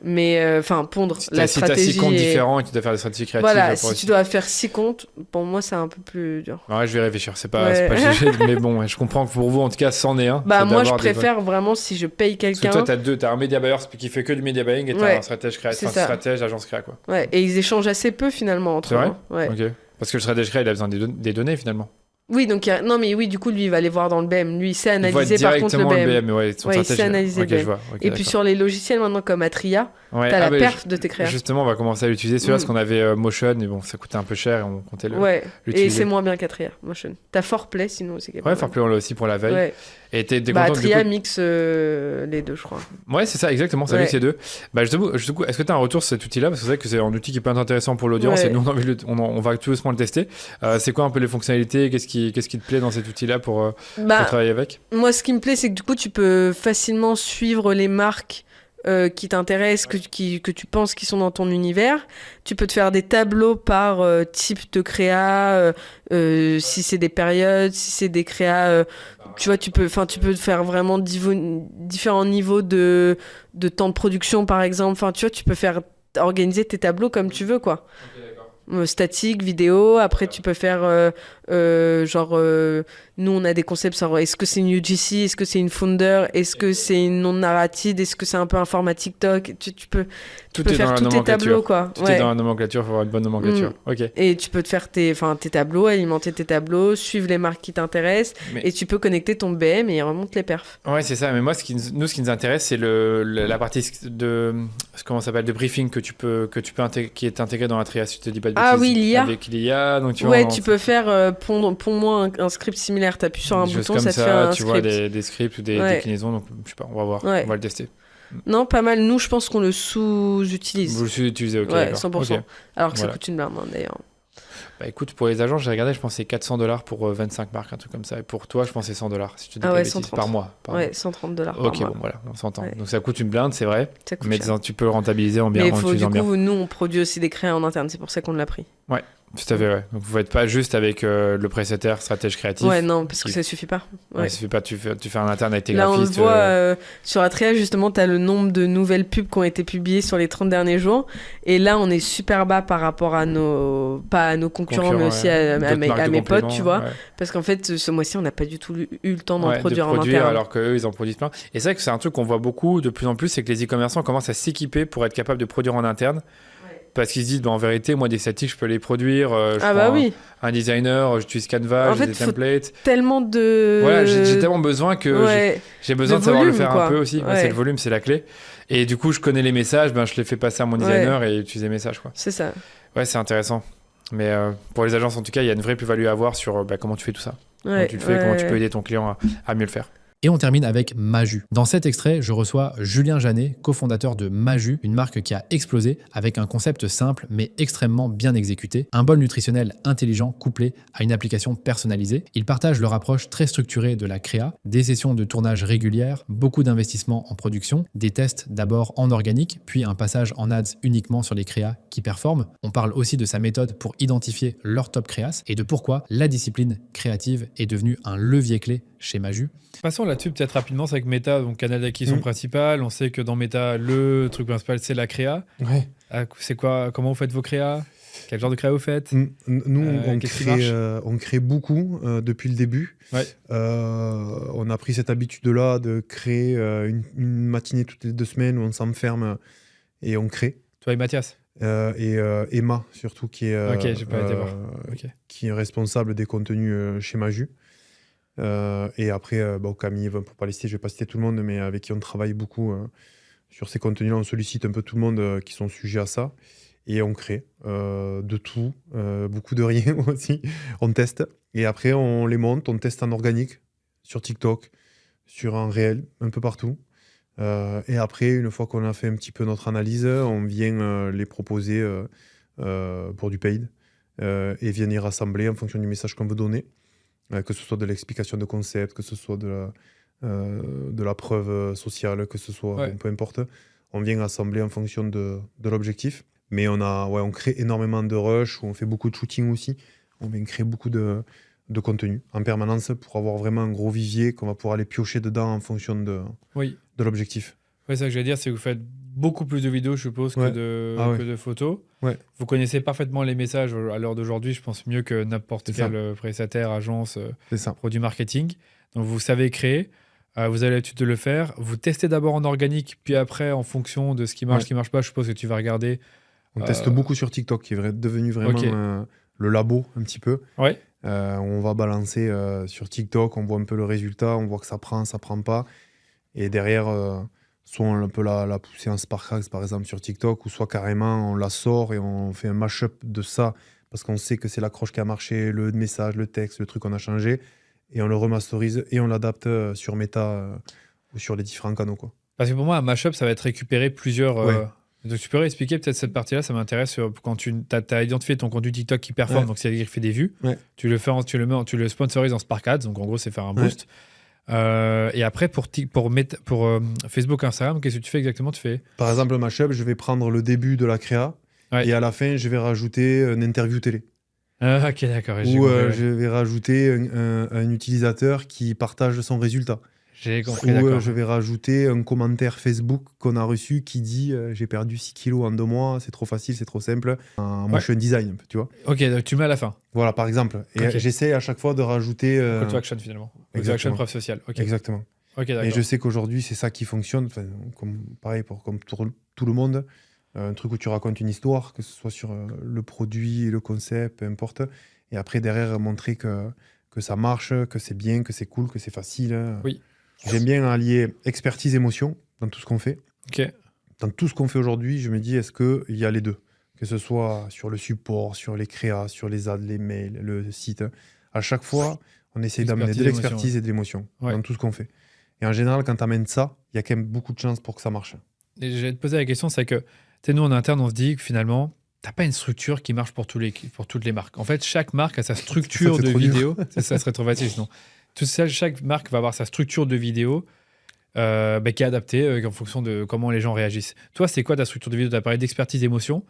Mais pondre la stratégie. Si tu as 6 comptes différents et que tu dois faire des stratégies créatives. Voilà, si tu dois faire 6 comptes, pour moi, c'est un peu plus dur. Ouais, je vais réfléchir. C'est pas GG, mais bon, je comprends que pour vous, en tout cas, c'en est un. Moi, je préfère vraiment si je paye quelqu'un. Parce que toi, t'as un média buyer qui fait que du média buying et t'as un stratège créatif, stratège, agence créa, quoi. Ouais, et ils échangent assez peu finalement entre eux. Ok. Parce que le stratège créa, il a besoin des données finalement. Oui, donc non, mais oui, du coup, lui, il va aller voir dans le BM. Lui, il sait analyser par contre le BM. Il sait analyser le BM. Et puis sur les logiciels maintenant comme Atria, t'as la perf de tes créas. Justement, on va commencer à l'utiliser celui-là parce qu'on avait Motion, et bon, ça coûtait un peu cher et on comptait l'utiliser. Et c'est moins bien qu'Atria, Motion. T'as Forplay sinon aussi. Forplay, on l'a aussi pour la veille. Ouais. Et t'es content Atria mixe les deux, je crois. Ouais, c'est ça, exactement, ça mixe les deux. Du coup, est-ce que t'as un retour sur cet outil-là? Parce que c'est vrai que c'est un outil qui peut être intéressant pour l'audience et nous, on va tout doucement le tester. C'est quoi un peu les fonctionnalités? Qu'est-ce qui te plaît dans cet outil-là pour travailler avec? Moi, ce qui me plaît, c'est que du coup, tu peux facilement suivre les marques qui t'intéressent, que tu penses qui sont dans ton univers. Tu peux te faire des tableaux par type de créa, si c'est des périodes, si c'est des créas. Tu vois, tu peux faire vraiment différents niveaux de temps de production, par exemple. Enfin, tu vois, tu peux organiser tes tableaux comme tu veux, quoi. Statique, vidéo, après tu peux faire nous on a des concepts sur est-ce que c'est une UGC, est-ce que c'est une founder, est-ce que c'est une non-narrative, est-ce que c'est un peu un format TikTok, tu peux faire tous tes tableaux, quoi. Tout est dans la nomenclature, il faut avoir une bonne nomenclature. Et tu peux te faire tes tableaux, alimenter tes tableaux, suivre les marques qui t'intéressent, et tu peux connecter ton BM et il remonte les perfs. Ouais, c'est ça, mais moi ce qui nous intéresse c'est la partie de briefing que tu peux qui est intégrée dans Atria, si je te dis pas de bêtises. Ah oui, l'IA. Avec l'IA, donc tu vois, tu peux faire pondre-moi un script similaire. T'appuies sur un bouton, ça te fait un script. Tu vois des scripts ou des déclinaisons, donc je sais pas, on va voir, on va le tester. Non, pas mal. Nous, je pense qu'on le sous-utilise. Vous le sous-utilisez, ok. Ouais, 100%. Alors que ça coûte une blinde, d'ailleurs. Bah écoute, pour les agents, j'ai regardé, je pense que c'est $400 pour 25 marques, un truc comme ça. Et pour toi, je pense que c'est $100, si tu dis pas bêtises, par mois. Ouais, $130 par mois. Ok, bon, voilà, on s'entend. Ouais. Donc ça coûte une blinde, c'est vrai. Ça coûte mais cher. Tu peux le rentabiliser en bien. Mais du coup, nous, on produit aussi des créas en interne, c'est pour ça qu'on l'a pris. Ouais. Tout à fait, ouais. Donc, vous n'êtes pas juste avec le prestataire stratège créatif. Ouais, non, parce que ça suffit pas. Ouais, ça suffit pas. Tu fais un interne avec tes Là, graphistes. on le voit sur Atrea, justement, tu as le nombre de nouvelles pubs qui ont été publiées sur les 30 derniers jours. Et là, on est super bas par rapport à pas à nos concurrents, mais aussi à mes potes, tu vois. Ouais. Parce qu'en fait, ce mois-ci, on n'a pas du tout eu le temps d'en produire en interne. Alors qu'eux, ils en produisent plein. Et c'est vrai que c'est un truc qu'on voit beaucoup de plus en plus, c'est que les e-commerçants commencent à s'équiper pour être capables de produire en interne. Parce qu'ils se disent, en vérité, moi, des statiques, je peux les produire. Un designer, j'utilise Canva, j'ai des templates. Tellement de... Voilà, j'ai tellement besoin que j'ai besoin de savoir le faire un peu aussi. Ouais. C'est le volume, c'est la clé. Et du coup, je connais les messages, je les fais passer à mon designer et utiliser les messages. Quoi. C'est ça. Ouais, c'est intéressant. Mais pour les agences, en tout cas, il y a une vraie plus-value à avoir sur comment tu fais tout ça. Comment tu le fais, comment tu peux aider ton client à mieux le faire. Et on termine avec Maju. Dans cet extrait, je reçois Julien Janet, cofondateur de Maju, une marque qui a explosé avec un concept simple mais extrêmement bien exécuté. Un bol nutritionnel intelligent couplé à une application personnalisée. Ils partagent leur approche très structurée de la créa, des sessions de tournage régulières, beaucoup d'investissements en production, des tests d'abord en organique, puis un passage en ads uniquement sur les créas qui performent. On parle aussi de sa méthode pour identifier leur top créas et de pourquoi la discipline créative est devenue un levier clé chez Maju. Passons là-dessus peut-être rapidement, c'est avec Meta, donc canal d'acquisition principal. On sait que dans Meta, le truc principal, c'est la créa. Ouais. C'est quoi? Comment vous faites vos créas? Quel genre de créa vous faites? Nous, on crée beaucoup depuis le début. Ouais. On a pris cette habitude-là de créer une matinée toutes les 2 semaines où on s'enferme et on crée. Toi et Mathias? Et Emma, surtout, qui est, j'ai pas été voir. Qui est responsable des contenus chez Maju. Et après, Camille, pour pas les citer, je vais pas citer tout le monde, mais avec qui on travaille beaucoup sur ces contenus-là, on sollicite un peu tout le monde qui sont sujets à ça. Et on crée de tout, beaucoup de rien aussi. On teste. Et après, on les monte, on teste en organique, sur TikTok, sur un réel, un peu partout. Et après, une fois qu'on a fait un petit peu notre analyse, on vient les proposer pour du paid et vient y rassembler en fonction du message qu'on veut donner. Que ce soit de l'explication de concept, que ce soit de la preuve sociale, que ce soit peu importe. On vient assembler en fonction de l'objectif. Mais on crée énormément de rush, on fait beaucoup de shooting aussi. On vient créer beaucoup de contenu en permanence pour avoir vraiment un gros vivier qu'on va pouvoir aller piocher dedans en fonction de l'objectif. Oui, c'est ça que je vais dire, c'est que vous faites beaucoup plus de vidéos, je suppose, que de photos. Ouais. Vous connaissez parfaitement les messages à l'heure d'aujourd'hui, je pense mieux que n'importe quel prestataire, agence, produit marketing. Donc vous savez créer, vous avez l'habitude de le faire. Vous testez d'abord en organique, puis après, en fonction de ce qui marche, ce qui marche pas, je suppose que tu vas regarder. On teste beaucoup sur TikTok, qui est devenu vraiment le labo un petit peu. Ouais. On va balancer sur TikTok, on voit un peu le résultat, on voit que ça prend pas. Et derrière, soit on peut la pousser en Spark par exemple sur TikTok, ou soit carrément on la sort et on fait un mash-up de ça, parce qu'on sait que c'est l'accroche qui a marché, le message, le texte, le truc qu'on a changé, et on le remasterise et on l'adapte sur Meta ou sur les différents canaux, quoi. Parce que pour moi, un mash-up, ça va être récupérer plusieurs... Donc tu peux expliquer peut-être cette partie-là, ça m'intéresse. Quand tu as identifié ton contenu TikTok qui performe, donc c'est-à-dire qu'il fait des vues, tu le sponsorises en Spark Ads, donc en gros c'est faire un boost. Et après pour Facebook, Instagram, qu'est-ce que tu fais exactement? Par exemple, le mashup, je vais prendre le début de la créa et à la fin je vais rajouter une interview télé. Ok, d'accord. Ou je vais rajouter un utilisateur qui partage son résultat. J'ai compris, d'accord. Je vais rajouter un commentaire Facebook qu'on a reçu qui dit j'ai perdu 6 kilos en 2 mois, c'est trop facile, c'est trop simple. Un motion design, tu vois. Ok, donc tu mets à la fin. Par exemple. Et j'essaie à chaque fois de rajouter... Call to action finalement. Call to action, preuve sociale. Okay. Exactement. Ok, d'accord. Et je sais qu'aujourd'hui, c'est ça qui fonctionne. Pareil, comme tout le monde. Un truc où tu racontes une histoire, que ce soit sur le produit, le concept, peu importe. Et après, derrière, montrer que ça marche, que c'est bien, que c'est cool, que c'est facile. Oui. J'aime bien allier expertise, émotion dans tout ce qu'on fait. Ok. Dans tout ce qu'on fait aujourd'hui, je me dis, est-ce qu'il y a les deux? Que ce soit sur le support, sur les créas, sur les ads, les mails, le site. À chaque fois, on essaie d'amener de l'expertise et de l'émotion dans tout ce qu'on fait. Et en général, quand tu amènes ça, il y a quand même beaucoup de chances pour que ça marche. Et je vais te poser la question, c'est que nous, en interne, on se dit que finalement, tu n'as pas une structure qui marche pour toutes les marques. En fait, chaque marque a sa structure de vidéo. Ça serait trop facile sinon. Chaque marque va avoir sa structure de vidéo qui est adaptée en fonction de comment les gens réagissent. Toi, c'est quoi ta structure de vidéo? Tu as parlé d'expertise émotion.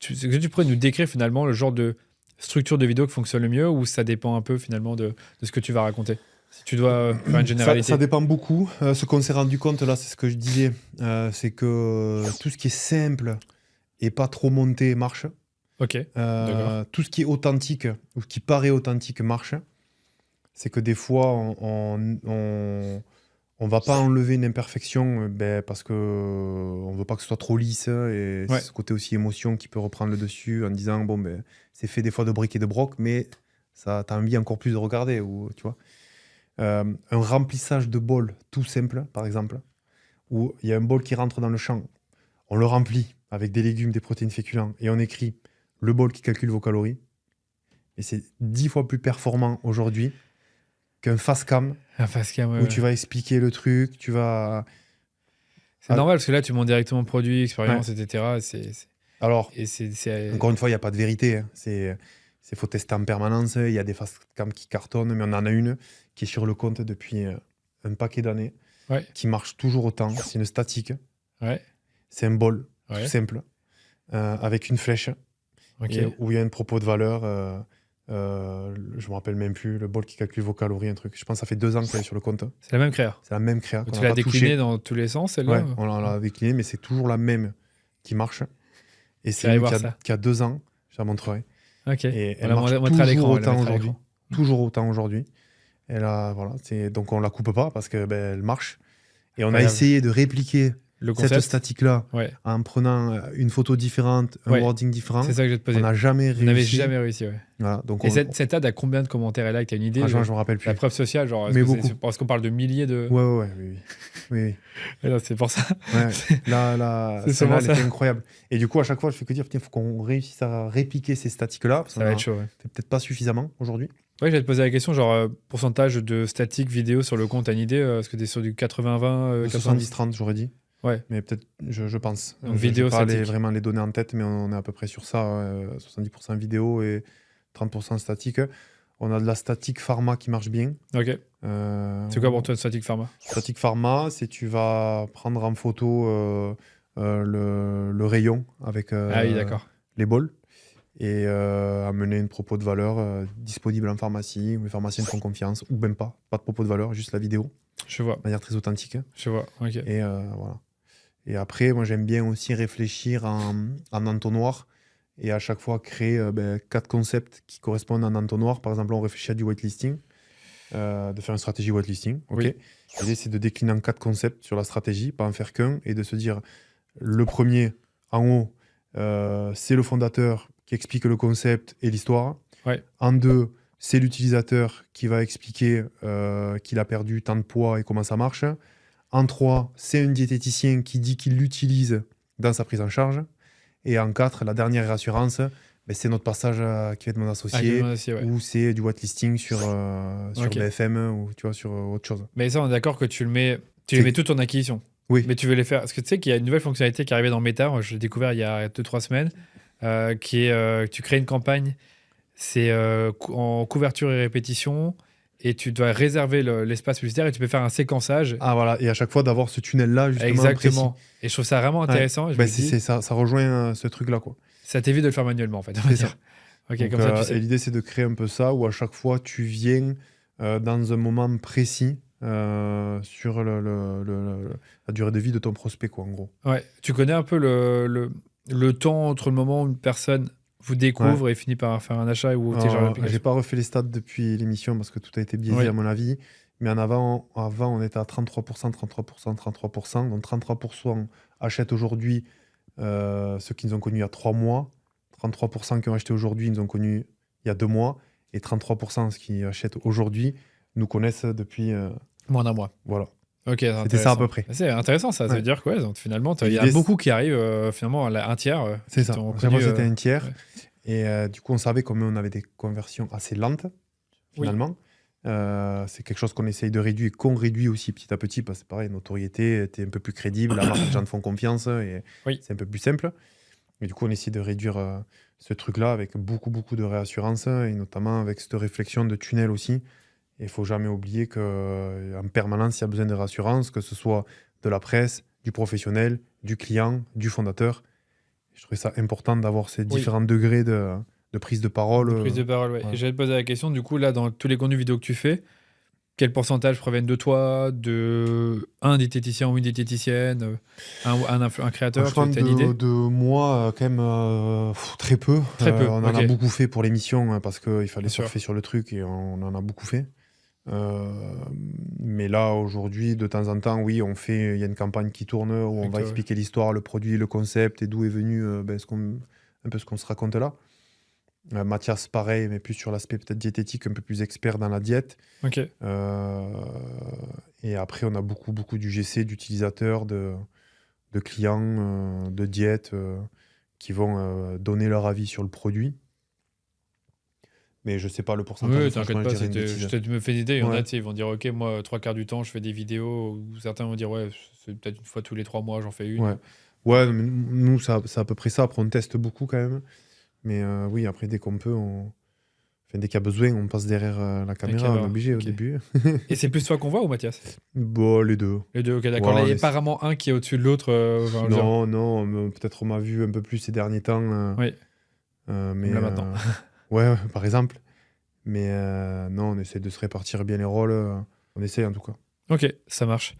Est-ce que tu pourrais nous décrire finalement le genre de structure de vidéo qui fonctionne le mieux ou ça dépend un peu finalement de ce que tu vas raconter? Si tu dois faire une généralité. Ça dépend beaucoup. Ce qu'on s'est rendu compte là, c'est ce que je disais, c'est que tout ce qui est simple et pas trop monté marche. Ok. Tout ce qui est authentique ou qui paraît authentique marche. C'est que des fois, on va pas enlever une imperfection parce que on veut pas que ce soit trop lisse et c'est ce côté aussi émotion qui peut reprendre le dessus en disant bon c'est fait des fois de briques et de broc, mais ça t'as envie encore plus de regarder ou tu vois. Un remplissage de bol tout simple, par exemple, où il y a un bol qui rentre dans le champ, on le remplit avec des légumes, des protéines féculents, et on écrit le bol qui calcule vos calories. Et c'est 10 fois plus performant aujourd'hui qu'un face cam où tu vas expliquer le truc, tu vas... C'est normal, parce que là, tu montes directement produit, expérience, etc. Alors, c'est... encore une fois, il n'y a pas de vérité. Hein. C'est faut tester en permanence. Il y a des face cam qui cartonnent, mais on en a une qui est sur le compte depuis un paquet d'années, qui marche toujours autant. C'est une statique. C'est un bol, tout simple, avec une flèche, où il y a un propos de valeur. Je me rappelle même plus, le bol qui calcule vos calories, un truc. Je pense que ça fait 2 ans qu'elle est sur le compte. C'est la même créa. C'est la même créa. Tu l'as déclinée dans tous les sens, celle-là? Ouais, on l'a déclinée, mais c'est toujours la même qui marche. Et c'est une qui a 2 ans, je la montrerai. Ok. Et elle marche toujours autant aujourd'hui. Toujours autant aujourd'hui. Donc on la coupe pas parce que elle marche. Et on a essayé de répliquer cette statique-là en prenant une photo différente, un wording différent. C'est ça que je vais te poser. On n'a jamais réussi. On n'avait jamais réussi, Voilà, donc et cette ad a combien de commentaires elle a? Tu as une idée? Je me rappelle plus. La preuve sociale, genre, parce qu'on parle de milliers de... Oui. Là, c'est pour ça. Là, celle-là, elle était incroyable. Et du coup, à chaque fois, je fais que dire, il faut qu'on réussisse à répliquer ces statiques-là. Ça va être chaud, c'est peut-être pas suffisamment aujourd'hui. Ouais, je vais te poser la question, genre, pourcentage de statiques vidéo sur le compte, t'as une idée? Est-ce que t'es sur du 80-20 70-30, j'aurais dit. Ouais. Mais peut-être, je pense. Donc, vidéo statique. Je n'ai pas vraiment les données en tête, mais on est à peu près sur ça. 70% vidéo et 30% statique. On a de la statique pharma qui marche bien. Ok. C'est quoi pour toi, statique pharma? Statique pharma, c'est tu vas prendre en photo le rayon avec les bols et amener une propos de valeur disponible en pharmacie, où les pharmaciens te font confiance, ou même pas de propos de valeur, juste la vidéo. Je vois. De manière très authentique. Je vois, ok. Et voilà. Et après, moi, j'aime bien aussi réfléchir en entonnoir et à chaque fois créer 4 concepts qui correspondent à un entonnoir. Par exemple, là, on réfléchit à du whitelisting, de faire une stratégie whitelisting. Okay. L'idée, c'est de décliner en 4 concepts sur la stratégie, pas en faire qu'un, et de se dire, le premier, en haut, c'est le fondateur qui explique le concept et l'histoire. En 2, c'est l'utilisateur qui va expliquer qu'il a perdu tant de poids et comment ça marche. En 3, c'est un diététicien qui dit qu'il l'utilise dans sa prise en charge. Et en 4, la dernière réassurance, c'est notre passage qui va être mon associé, ou c'est du whitelisting sur BFM ou tu vois, sur autre chose. Mais ça, on est d'accord que tu les mets tout en acquisition. Oui. Mais tu veux les faire. Parce que tu sais qu'il y a une nouvelle fonctionnalité qui est arrivée dans Meta, je l'ai découvert il y a 2-3 semaines, qui est tu crées une campagne, c'est en couverture et répétition. Et tu dois réserver l'espace publicitaire et tu peux faire un séquençage. Ah voilà, et à chaque fois d'avoir ce tunnel-là, justement. Exactement. Précis. Et je trouve ça vraiment intéressant. Ça rejoint ce truc-là, quoi. Ça t'évite de le faire manuellement, en fait. C'est ça. Ok, donc, comme ça, tu sais. Et l'idée, c'est de créer un peu ça, où à chaque fois, tu viens dans un moment précis sur la durée de vie de ton prospect, quoi, en gros. Ouais. Tu connais un peu le temps entre le moment où une personne vous découvre et finit par faire un achat ou télécharger l'application? J'ai pas refait les stats depuis l'émission parce que tout a été biaisé à mon avis. Mais avant, on était à 33%. Donc 33% achètent aujourd'hui ceux qui nous ont connus il y a 3 mois. 33% qui ont acheté aujourd'hui, ils nous ont connus il y a 2 mois. Et 33% ceux qui achètent aujourd'hui nous connaissent depuis moins d'un mois. Voilà. Ok, c'était ça à peu près. C'est intéressant, ça veut dire que donc, finalement, il y a beaucoup qui arrivent, finalement, à un tiers. C'est ça. C'était un tiers. Et du coup, on savait comment on avait des conversions assez lentes, finalement. C'est quelque chose qu'on essaye de réduire et qu'on réduit aussi petit à petit, parce que c'est pareil, notoriété, t'es un peu plus crédible, la marque, les gens te font confiance, et c'est un peu plus simple. Et du coup, on essaie de réduire ce truc-là avec beaucoup de réassurance, et notamment avec cette réflexion de tunnel aussi. Il ne faut jamais oublier qu'en permanence, il y a besoin de réassurance, que ce soit de la presse, du professionnel, du client, du fondateur. Je trouvais ça important d'avoir ces différents degrés de prise de parole. Prise de parole, ouais. Ouais. Et j'allais te poser la question, du coup, là, dans tous les contenus vidéo que tu fais, quel pourcentage proviennent de toi, de un diététicien ou une diététicienne, un créateur, tu Franchement, as une idée de moi, quand même, très peu. Très peu, On en ok. a beaucoup fait pour l'émission, hein, parce qu'il fallait Bien sûr. surfer sur le truc et on en a beaucoup fait. Mais là, aujourd'hui, de temps en temps, oui, il y a une campagne qui tourne où on Avec va toi, expliquer l'histoire, le produit, le concept et d'où est venu un peu ce qu'on se raconte là. Mathias, pareil, mais plus sur l'aspect peut-être diététique, un peu plus expert dans la diète. Ok. Et après, on a beaucoup d'UGC, d'utilisateurs, de clients, de diète qui vont donner leur avis sur le produit. Mais je sais pas le pourcentage. Oui, Franchement, t'inquiète pas, je dirais une bêtise. je me fais une idée. Il y en a, Ouais. tu sais, ils vont dire, ok, moi, 3/4 du temps, je fais des vidéos, ou certains vont dire, ouais, c'est peut-être une fois tous les 3 mois, j'en fais une. Ouais, mais nous, c'est à peu près ça. Après, on teste beaucoup quand même. Mais oui, après, dès qu'on peut, dès qu'il y a besoin, on passe derrière la caméra. On est obligé ok. au début. Et c'est plus toi qu'on voit ou Mathias? Bon, les deux. Les deux, ok, d'accord. Ouais, Là, il y a mais pas vraiment un qui est au-dessus de l'autre. Non, mais peut-être on m'a vu un peu plus ces derniers temps. Oui. Mais Là maintenant. ouais, par exemple. Mais non, on essaie de se répartir bien les rôles. On essaie en tout cas. Ok, ça marche.